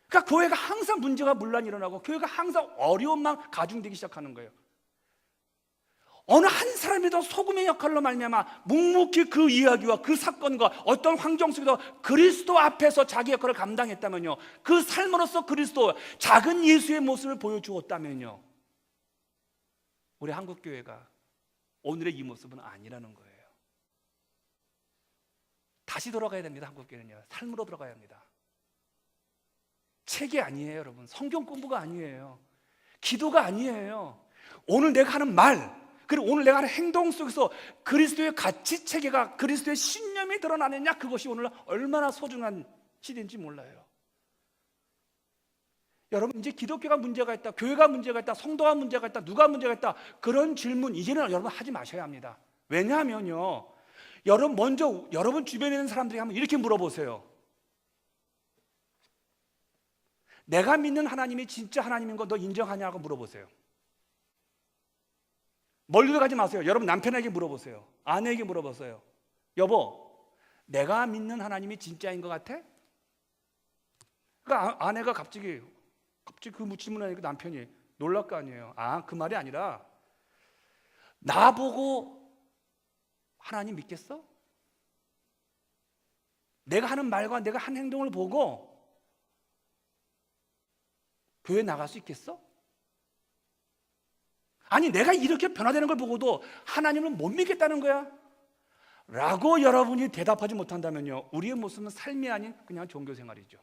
그러니까 교회가 항상 문제가 문란이 일어나고, 교회가 항상 어려움만 가중되기 시작하는 거예요. 어느 한 사람이도 소금의 역할로 말미암아 묵묵히 그 이야기와 그 사건과 어떤 환경 속에서 그리스도 앞에서 자기 역할을 감당했다면요, 그 삶으로서 그리스도 작은 예수의 모습을 보여주었다면요, 우리 한국교회가 오늘의 이 모습은 아니라는 거예요. 다시 돌아가야 됩니다. 한국교회는요, 삶으로 들어가야 합니다. 책이 아니에요, 여러분. 성경 공부가 아니에요. 기도가 아니에요. 오늘 내가 하는 말, 그리고 오늘 내가 하는 행동 속에서 그리스도의 가치 체계가, 그리스도의 신념이 드러나느냐, 그것이 오늘 얼마나 소중한 시대인지 몰라요. 여러분, 이제 기독교가 문제가 있다, 교회가 문제가 있다, 성도가 문제가 있다, 누가 문제가 있다, 그런 질문 이제는 여러분 하지 마셔야 합니다. 왜냐하면요, 여러분 먼저 여러분 주변에 있는 사람들이 한번 이렇게 물어보세요. 내가 믿는 하나님이 진짜 하나님인 거 너 인정하냐고 물어보세요. 멀리도 가지 마세요. 여러분 남편에게 물어보세요. 아내에게 물어보세요. 여보, 내가 믿는 하나님이 진짜인 것 같아? 그러니까 아내가 갑자기 그 질문하니까 남편이 놀랄 거 아니에요. 아, 그 말이 아니라 나보고 하나님 믿겠어? 내가 하는 말과 내가 한 행동을 보고 교회 나갈 수 있겠어? 아니, 내가 이렇게 변화되는 걸 보고도 하나님을 못 믿겠다는 거야? 라고 여러분이 대답하지 못한다면요, 우리의 모습은 삶이 아닌 그냥 종교 생활이죠.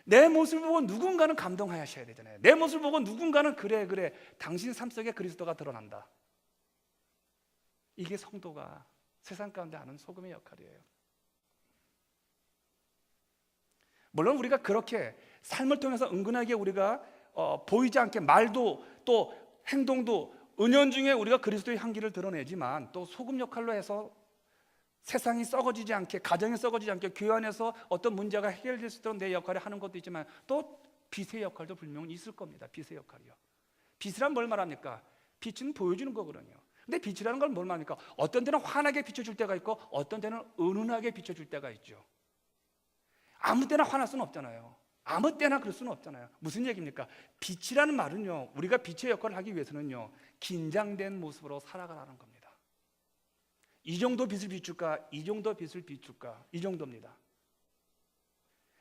내 모습을 보고 누군가는 감동하셔야 되잖아요. 내 모습을 보고 누군가는 그래 당신 삶 속에 그리스도가 드러난다. 이게 성도가 세상 가운데 하는 소금의 역할이에요. 물론 우리가 그렇게 삶을 통해서 은근하게 우리가 보이지 않게 말도 또 행동도 은연중에 우리가 그리스도의 향기를 드러내지만, 또 소금 역할로 해서 세상이 썩어지지 않게, 가정이 썩어지지 않게, 교회 안에서 어떤 문제가 해결될 수 있도록 내 역할을 하는 것도 있지만, 또 빛의 역할도 분명히 있을 겁니다. 빛의 역할이요. 빛이란 뭘 말합니까? 빛은 보여주는 거거든요. 근데 빛이라는 걸 뭘 말합니까? 어떤 때는 환하게 비춰줄 때가 있고 어떤 때는 은은하게 비춰줄 때가 있죠. 아무 때나 화날 수는 없잖아요. 아무 때나 그럴 수는 없잖아요. 무슨 얘기입니까? 빛이라는 말은요, 우리가 빛의 역할을 하기 위해서는요, 긴장된 모습으로 살아가라는 겁니다. 이 정도 빛을 비출까? 이 정도 빛을 비출까? 이 정도입니다.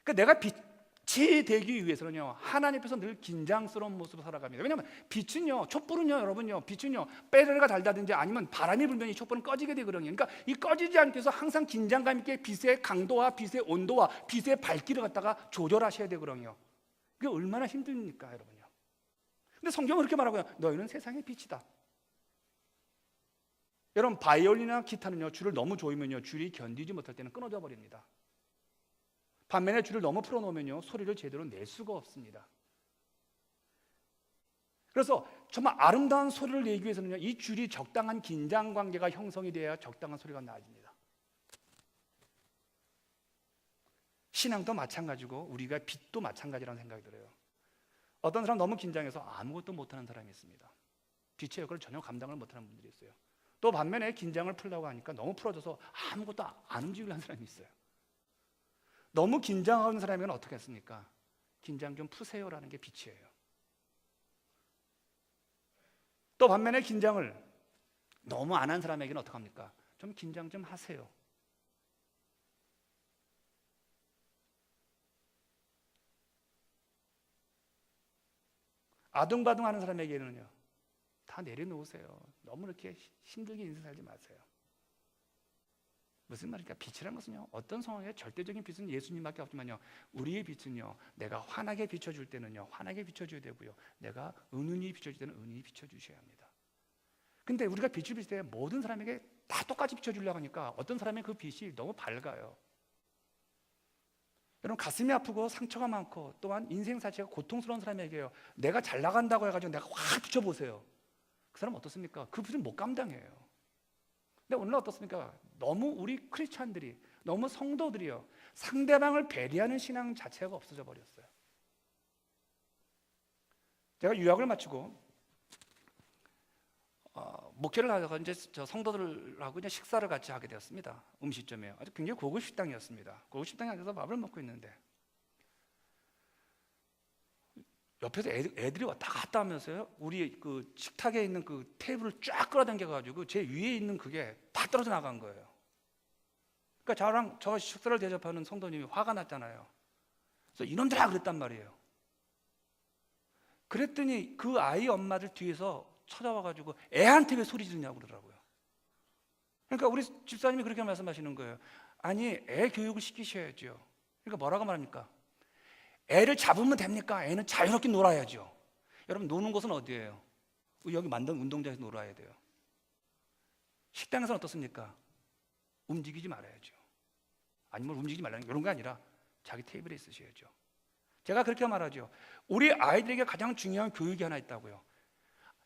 그러니까 내가 빛이 되기 위해서는요, 하나님 앞에서 늘 긴장스러운 모습으로 살아갑니다. 왜냐하면 빛은요, 촛불은요, 여러분요, 빛은요, 배럴가 달다든지 아니면 바람이 불면 이 촛불은 꺼지게 되거든요. 그러니까 이 꺼지지 않기 위해서 항상 긴장감 있게 빛의 강도와 빛의 온도와 빛의 밝기를 갖다가 조절하셔야 되거든요. 그게 얼마나 힘듭니까, 여러분요? 근데 성경은 그렇게 말하고요, 너희는 세상의 빛이다. 여러분, 바이올린이나 기타는요, 줄을 너무 조이면요, 줄이 견디지 못할 때는 끊어져 버립니다. 반면에 줄을 너무 풀어놓으면요, 소리를 제대로 낼 수가 없습니다. 그래서 정말 아름다운 소리를 내기 위해서는요, 이 줄이 적당한 긴장 관계가 형성이 돼야 적당한 소리가 나집니다. 신앙도 마찬가지고 우리가 빚도 마찬가지라는 생각이 들어요. 어떤 사람 너무 긴장해서 아무것도 못하는 사람이 있습니다. 빛의 역할을 전혀 감당을 못하는 분들이 있어요. 또 반면에 긴장을 풀려고 하니까 너무 풀어져서 아무것도 안 움직이려는 사람이 있어요. 너무 긴장하는 사람이면 어떻게 했습니까? 긴장 좀 푸세요라는 게 빛이에요. 또 반면에 긴장을 너무 안 한 사람에게는 어떻게 합니까? 좀 긴장 좀 하세요. 아둥바둥 하는 사람에게는요, 다 내려놓으세요. 너무 이렇게 힘들게 인생 살지 마세요. 무슨 말입니까? 빛이란 것은요, 어떤 상황에 절대적인 빛은 예수님밖에 없지만요, 우리의 빛은요, 내가 환하게 비춰줄 때는요, 환하게 비춰줘야 되고요, 내가 은은히 비춰줄 때는 은은히 비춰주셔야 합니다. 근데 우리가 빛을 비출 때 모든 사람에게 다 똑같이 비춰주려고 하니까 어떤 사람의 그 빛이 너무 밝아요. 여러분, 가슴이 아프고 상처가 많고 또한 인생 자체가 고통스러운 사람에게요, 내가 잘 나간다고 해가지고 내가 확 비춰보세요. 그 사람 어떻습니까? 그 빛을 못 감당해요. 근데 오늘 어떻습니까? 너무 우리 크리스찬들이, 너무 성도들이요, 상대방을 배려하는 신앙 자체가 없어져 버렸어요. 제가 유학을 마치고 목회를 하다가 이제 저 성도들하고 이제 식사를 같이 하게 되었습니다. 음식점에 아주 굉장히 고급 식당이었습니다. 고급 식당에 앉아서 밥을 먹고 있는데 옆에서 애들이 왔다 갔다 하면서요, 우리 그 식탁에 있는 그 테이블을 쫙 끌어당겨가지고 제 위에 있는 그게 다 떨어져 나간 거예요. 그러니까 저랑 저 식사를 대접하는 성도님이 화가 났잖아요. 그래서 이놈들아 그랬단 말이에요. 그랬더니 그 아이 엄마들 뒤에서 찾아와가지고 애한테 왜 소리 지르냐고 그러더라고요. 그러니까 우리 집사님이 그렇게 말씀하시는 거예요. 아니, 애 교육을 시키셔야죠. 그러니까 뭐라고 말합니까? 애를 잡으면 됩니까? 애는 자유롭게 놀아야죠. 여러분, 노는 곳은 어디예요? 여기 만든 운동장에서 놀아야 돼요. 식당에서는 어떻습니까? 움직이지 말아야죠. 아니면 움직이지 말라는 게 이런 게 아니라 자기 테이블에 있으셔야죠. 제가 그렇게 말하죠. 우리 아이들에게 가장 중요한 교육이 하나 있다고요.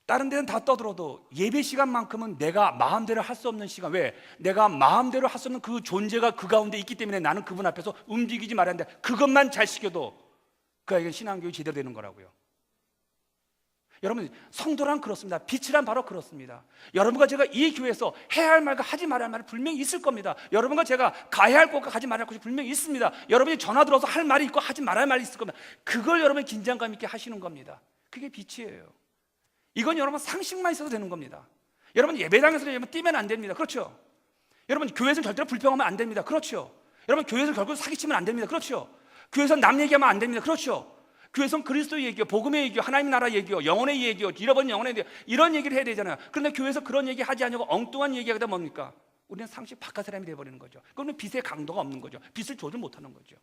다른 데는 다 떠들어도 예배 시간만큼은 내가 마음대로 할 수 없는 시간. 왜? 내가 마음대로 할 수 없는 그 존재가 그 가운데 있기 때문에 나는 그분 앞에서 움직이지 말아야 하는데, 그것만 잘 시켜도 그 아이가 신앙교육이 제대로 되는 거라고요. 여러분, 성도란 그렇습니다. 빛이란 바로 그렇습니다. 여러분과 제가 이 교회에서 해야 할 말과 하지 말아야 할 말이 분명히 있을 겁니다. 여러분과 제가 가야 할 곳과 가지 말아야 할 곳이 분명히 있습니다. 여러분이 전화 들어서 할 말이 있고 하지 말아야 할 말이 있을 겁니다. 그걸 여러분이 긴장감 있게 하시는 겁니다. 그게 빛이에요. 이건 여러분 상식만 있어도 되는 겁니다. 여러분, 예배당에서 여러분 뛰면 안 됩니다. 그렇죠? 여러분, 교회에서 절대로 불평하면 안 됩니다. 그렇죠? 여러분, 교회에서 결국 사기치면 안 됩니다. 그렇죠? 교회에서 남 얘기하면 안 됩니다. 그렇죠? 교회에서는 그리스도 얘기요, 복음의 얘기요, 하나님 나라 얘기요, 영혼의 얘기요, 잃어버린 영혼의 얘기요, 이런 얘기를 해야 되잖아요. 그런데 교회에서 그런 얘기 하지 않냐고 엉뚱한 얘기하다 뭡니까? 우리는 상식 바깥 사람이 되어버리는 거죠. 그러면 빛의 강도가 없는 거죠. 빛을 조절 못하는 거죠.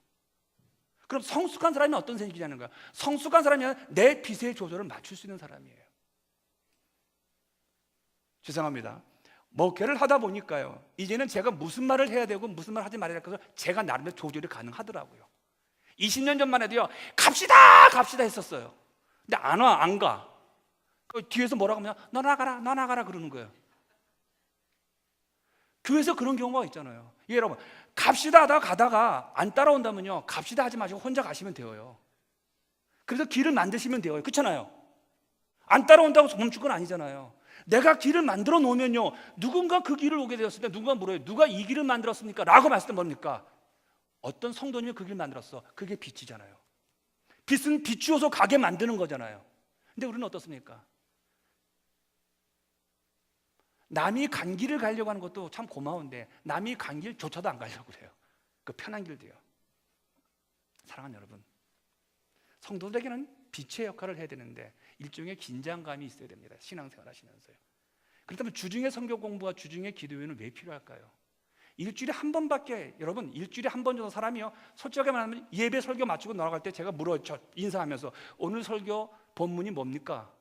그럼 성숙한 사람이 어떤 생기냐는 거야. 성숙한 사람이면 내 빛의 조절을 맞출 수 있는 사람이에요. 죄송합니다. 목회를 하다 보니까요, 이제는 제가 무슨 말을 해야 되고 무슨 말을 하지 말아야 될 것을 제가 나름대로 조절이 가능하더라고요. 20년 전만 해도요, 갑시다 했었어요. 근데 안 가. 뒤에서 뭐라고 하면 너 나가라 그러는 거예요. 교회에서 그런 경우가 있잖아요. 여러분, 갑시다 하다가 가다가 안 따라온다면요, 갑시다 하지 마시고 혼자 가시면 돼요. 그래서 길을 만드시면 돼요. 그렇잖아요. 안 따라온다고 멈출 건 아니잖아요. 내가 길을 만들어 놓으면요, 누군가 그 길을 오게 되었을 때 누군가 물어요. 누가 이 길을 만들었습니까? 라고 말했을 때 뭡니까? 어떤 성도님이 그 길을 만들었어. 그게 빛이잖아요. 빛은 비추어서 가게 만드는 거잖아요. 근데 우리는 어떻습니까? 남이 간 길을 가려고 하는 것도 참 고마운데 남이 간 길조차도 안 가려고 그래요. 그 편한 길도요. 사랑하는 여러분, 성도들에게는 빛의 역할을 해야 되는데 일종의 긴장감이 있어야 됩니다. 신앙생활 하시면서요. 그렇다면 주중에 성경 공부와 주중에 기도회는 왜 필요할까요? 일주일에 한 번밖에, 여러분, 일주일에 한 번 정도 사람이요, 솔직하게 말하면 예배 설교 마치고 나갈 때 제가 인사하면서 오늘 설교 본문이 뭡니까?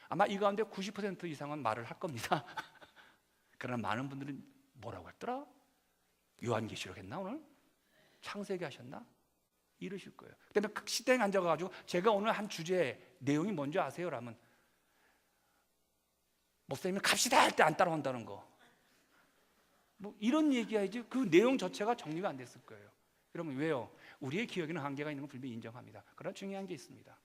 아마 이 가운데 90% 이상은 말을 할 겁니다. 그러나 많은 분들은 뭐라고 했더라? 요한계시록 했나 오늘? 창세기 하셨나? 이러실 거예요. 그다음에 식당에 앉아가지고 제가 오늘 한 주제의 내용이 뭔지 아세요? 라면 목사님이 갑시다 할 때 안 따라온다는 거, 뭐 이런 얘기해야지 그 내용 자체가 정리가 안 됐을 거예요. 여러분 왜요? 우리의 기억에는 한계가 있는 건 분명히 인정합니다. 그러나 중요한 게 있습니다.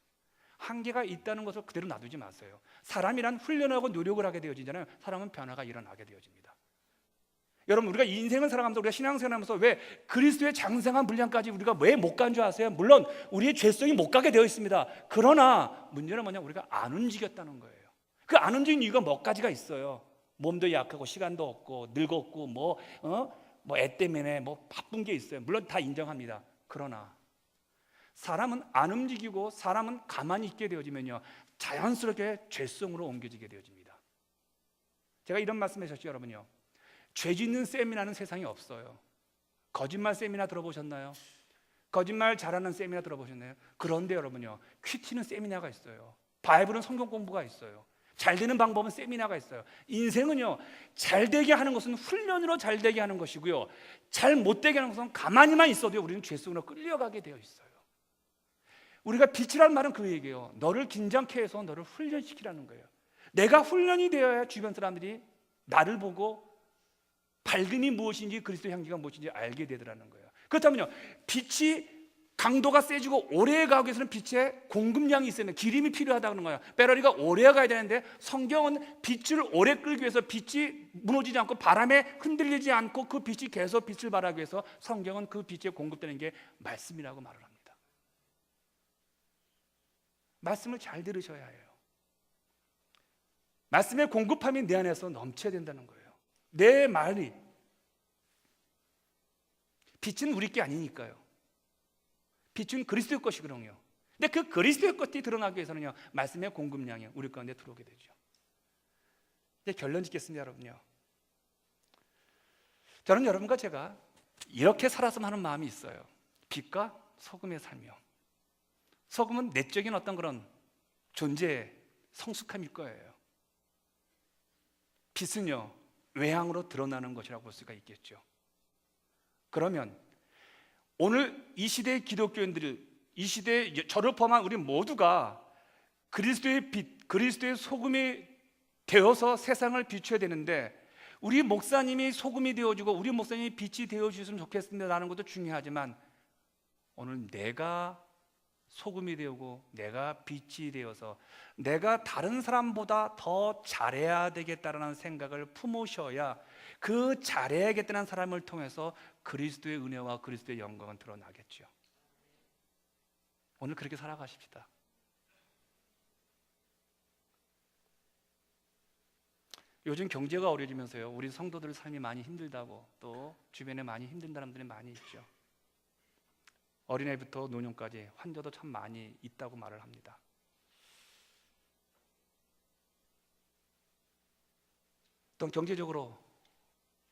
한계가 있다는 것을 그대로 놔두지 마세요. 사람이란 훈련하고 노력을 하게 되어지잖아요. 사람은 변화가 일어나게 되어집니다. 여러분 우리가 인생을 살아가면서 우리가 신앙생활하면서 왜 그리스도의 장성한 분량까지 우리가 왜 못 간 줄 아세요? 물론 우리의 죄성이 못 가게 되어 있습니다. 그러나 문제는 뭐냐? 우리가 안 움직였다는 거예요. 그 안 움직인 이유가 몇 가지가 있어요. 몸도 약하고 시간도 없고 늙었고 애 때문에 바쁜 게 있어요. 물론 다 인정합니다. 그러나 사람은 안 움직이고 사람은 가만히 있게 되어지면요 자연스럽게 죄성으로 옮겨지게 되어집니다. 제가 이런 말씀하셨죠 여러분요. 죄 짓는 세미나는 세상에 없어요. 거짓말 세미나 들어보셨나요? 거짓말 잘하는 세미나 들어보셨나요? 그런데 여러분요 퀴티는 세미나가 있어요. 바이블은 성경 공부가 있어요. 잘 되는 방법은 세미나가 있어요. 인생은요 잘 되게 하는 것은 훈련으로 잘 되게 하는 것이고요 잘 못 되게 하는 것은 가만히만 있어도 우리는 죄성으로 끌려가게 되어 있어요. 우리가 빛이라는 말은 그 얘기예요. 너를 긴장케 해서 너를 훈련시키라는 거예요. 내가 훈련이 되어야 주변 사람들이 나를 보고 밝음이 무엇인지 그리스도의 향기가 무엇인지 알게 되더라는 거예요. 그렇다면요 빛이 강도가 세지고 오래 가기 위해서는 빛의 공급량이 있어야 돼요. 기름이 필요하다는 거예요. 배터리가 오래 가야 되는데 성경은 빛을 오래 끌기 위해서 빛이 무너지지 않고 바람에 흔들리지 않고 그 빛이 계속 빛을 발하기 위해서 성경은 그 빛에 공급되는 게 말씀이라고 말을 합니다. 말씀을 잘 들으셔야 해요. 말씀의 공급함이 내 안에서 넘쳐야 된다는 거예요. 내 말이 빛은 우리 게 아니니까요. 빛은 그리스도의 것이거든요. 근데 그 그리스도의 것이 드러나기 위해서는요 말씀의 공급량이 우리 가운데 들어오게 되죠. 이제 결론 짓겠습니다 여러분요. 저는 여러분과 제가 이렇게 살았으면 하는 마음이 있어요. 빛과 소금의 삶이요. 소금은 내적인 어떤 그런 존재의 성숙함일 거예요. 빛은요 외향으로 드러나는 것이라고 볼 수가 있겠죠. 그러면 오늘 이 시대의 기독교인들, 이 시대의 저를 포함한 우리 모두가 그리스도의 빛, 그리스도의 소금이 되어서 세상을 비춰야 되는데 우리 목사님이 소금이 되어주고 우리 목사님이 빛이 되어주셨으면 좋겠습니다라는 것도 중요하지만 오늘 내가 소금이 되고 내가 빛이 되어서 내가 다른 사람보다 더 잘해야 되겠다라는 생각을 품으셔야 그 잘해야겠다는 사람을 통해서 그리스도의 은혜와 그리스도의 영광은 드러나겠죠. 오늘 그렇게 살아가십시다. 요즘 경제가 어려지면서요 우리 성도들 삶이 많이 힘들다고 또 주변에 많이 힘든 사람들이 많이 있죠. 어린애부터 노년까지 환자도 참 많이 있다고 말을 합니다. 또 경제적으로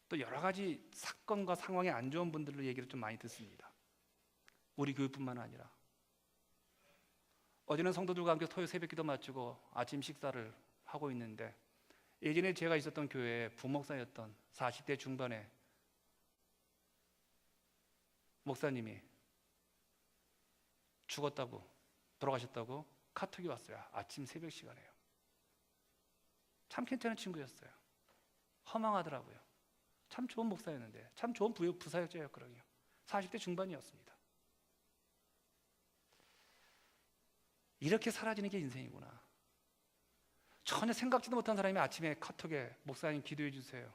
또 여러 가지 사건과 상황이 안 좋은 분들의 얘기를 좀 많이 듣습니다. 우리 교회뿐만 아니라 어제는 성도들과 함께 토요 새벽기도 마치고 아침 식사를 하고 있는데 예전에 제가 있었던 교회에 부목사였던 40대 중반의 목사님이 죽었다고 돌아가셨다고 카톡이 왔어요. 아침 새벽 시간에요. 참 괜찮은 친구였어요. 허망하더라고요. 참 좋은 목사였는데 참 좋은 부사역자였거든요. 40대 중반이었습니다. 이렇게 사라지는 게 인생이구나. 전혀 생각지도 못한 사람이 아침에 카톡에 목사님 기도해 주세요.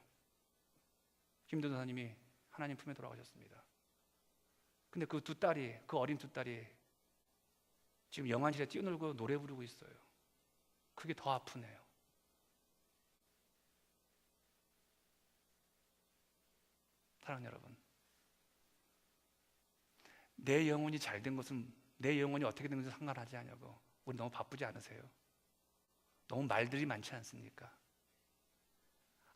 김도사님이 하나님 품에 돌아가셨습니다. 근데 그 어린 두 딸이 지금 영안실에 뛰어놀고 노래 부르고 있어요. 그게 더 아프네요. 사랑하는 여러분, 내 영혼이 잘 된 것은 내 영혼이 어떻게 된 것은 상관하지 않냐고. 우리 너무 바쁘지 않으세요? 너무 말들이 많지 않습니까?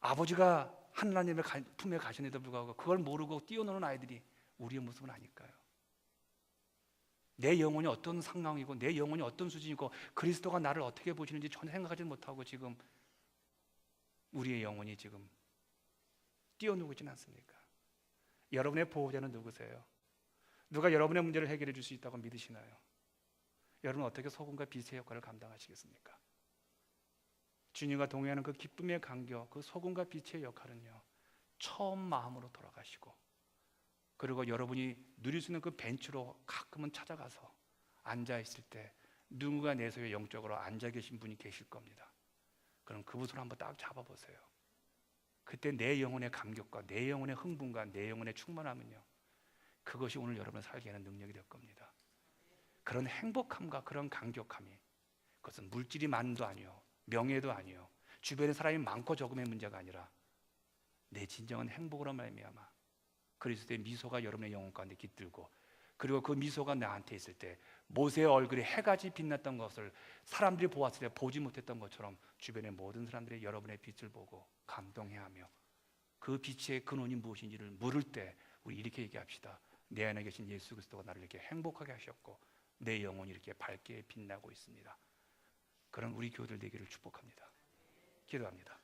아버지가 하나님의 품에 가셨는데도 불구하고 그걸 모르고 뛰어노는 아이들이 우리의 모습은 아닐까요? 내 영혼이 어떤 상황이고 내 영혼이 어떤 수준이고 그리스도가 나를 어떻게 보시는지 전혀 생각하지 못하고 지금 우리의 영혼이 지금 뛰어놀고 있지는 않습니까? 여러분의 보호자는 누구세요? 누가 여러분의 문제를 해결해 줄 수 있다고 믿으시나요? 여러분 어떻게 소금과 빛의 역할을 감당하시겠습니까? 주님과 동행하는 그 기쁨의 간격, 그 소금과 빛의 역할은요 처음 마음으로 돌아가시고 그리고 여러분이 누릴 수 있는 그 벤치로 가끔은 찾아가서 앉아 있을 때 누군가 내 속에 영적으로 앉아 계신 분이 계실 겁니다. 그럼 그분을 한번 딱 잡아보세요. 그때 내 영혼의 감격과 내 영혼의 흥분과 내 영혼의 충만함은요, 그것이 오늘 여러분을 살게 하는 능력이 될 겁니다. 그런 행복함과 그런 감격함이, 그것은 물질이 많음도 아니요, 명예도 아니요, 주변에 사람이 많고 적음의 문제가 아니라 내 진정한 행복으로 말미암아 그리스도의 미소가 여러분의 영혼 가운데 깃들고, 그리고 그 미소가 나한테 있을 때 모세의 얼굴에 해같이 빛났던 것을 사람들이 보았을 때 보지 못했던 것처럼 주변의 모든 사람들이 여러분의 빛을 보고 감동해하며 그 빛의 근원이 무엇인지를 물을 때 우리 이렇게 얘기합시다. 내 안에 계신 예수 그리스도가 나를 이렇게 행복하게 하셨고 내 영혼이 이렇게 밝게 빛나고 있습니다. 그런 우리 교우들 되기를 축복합니다. 기도합니다.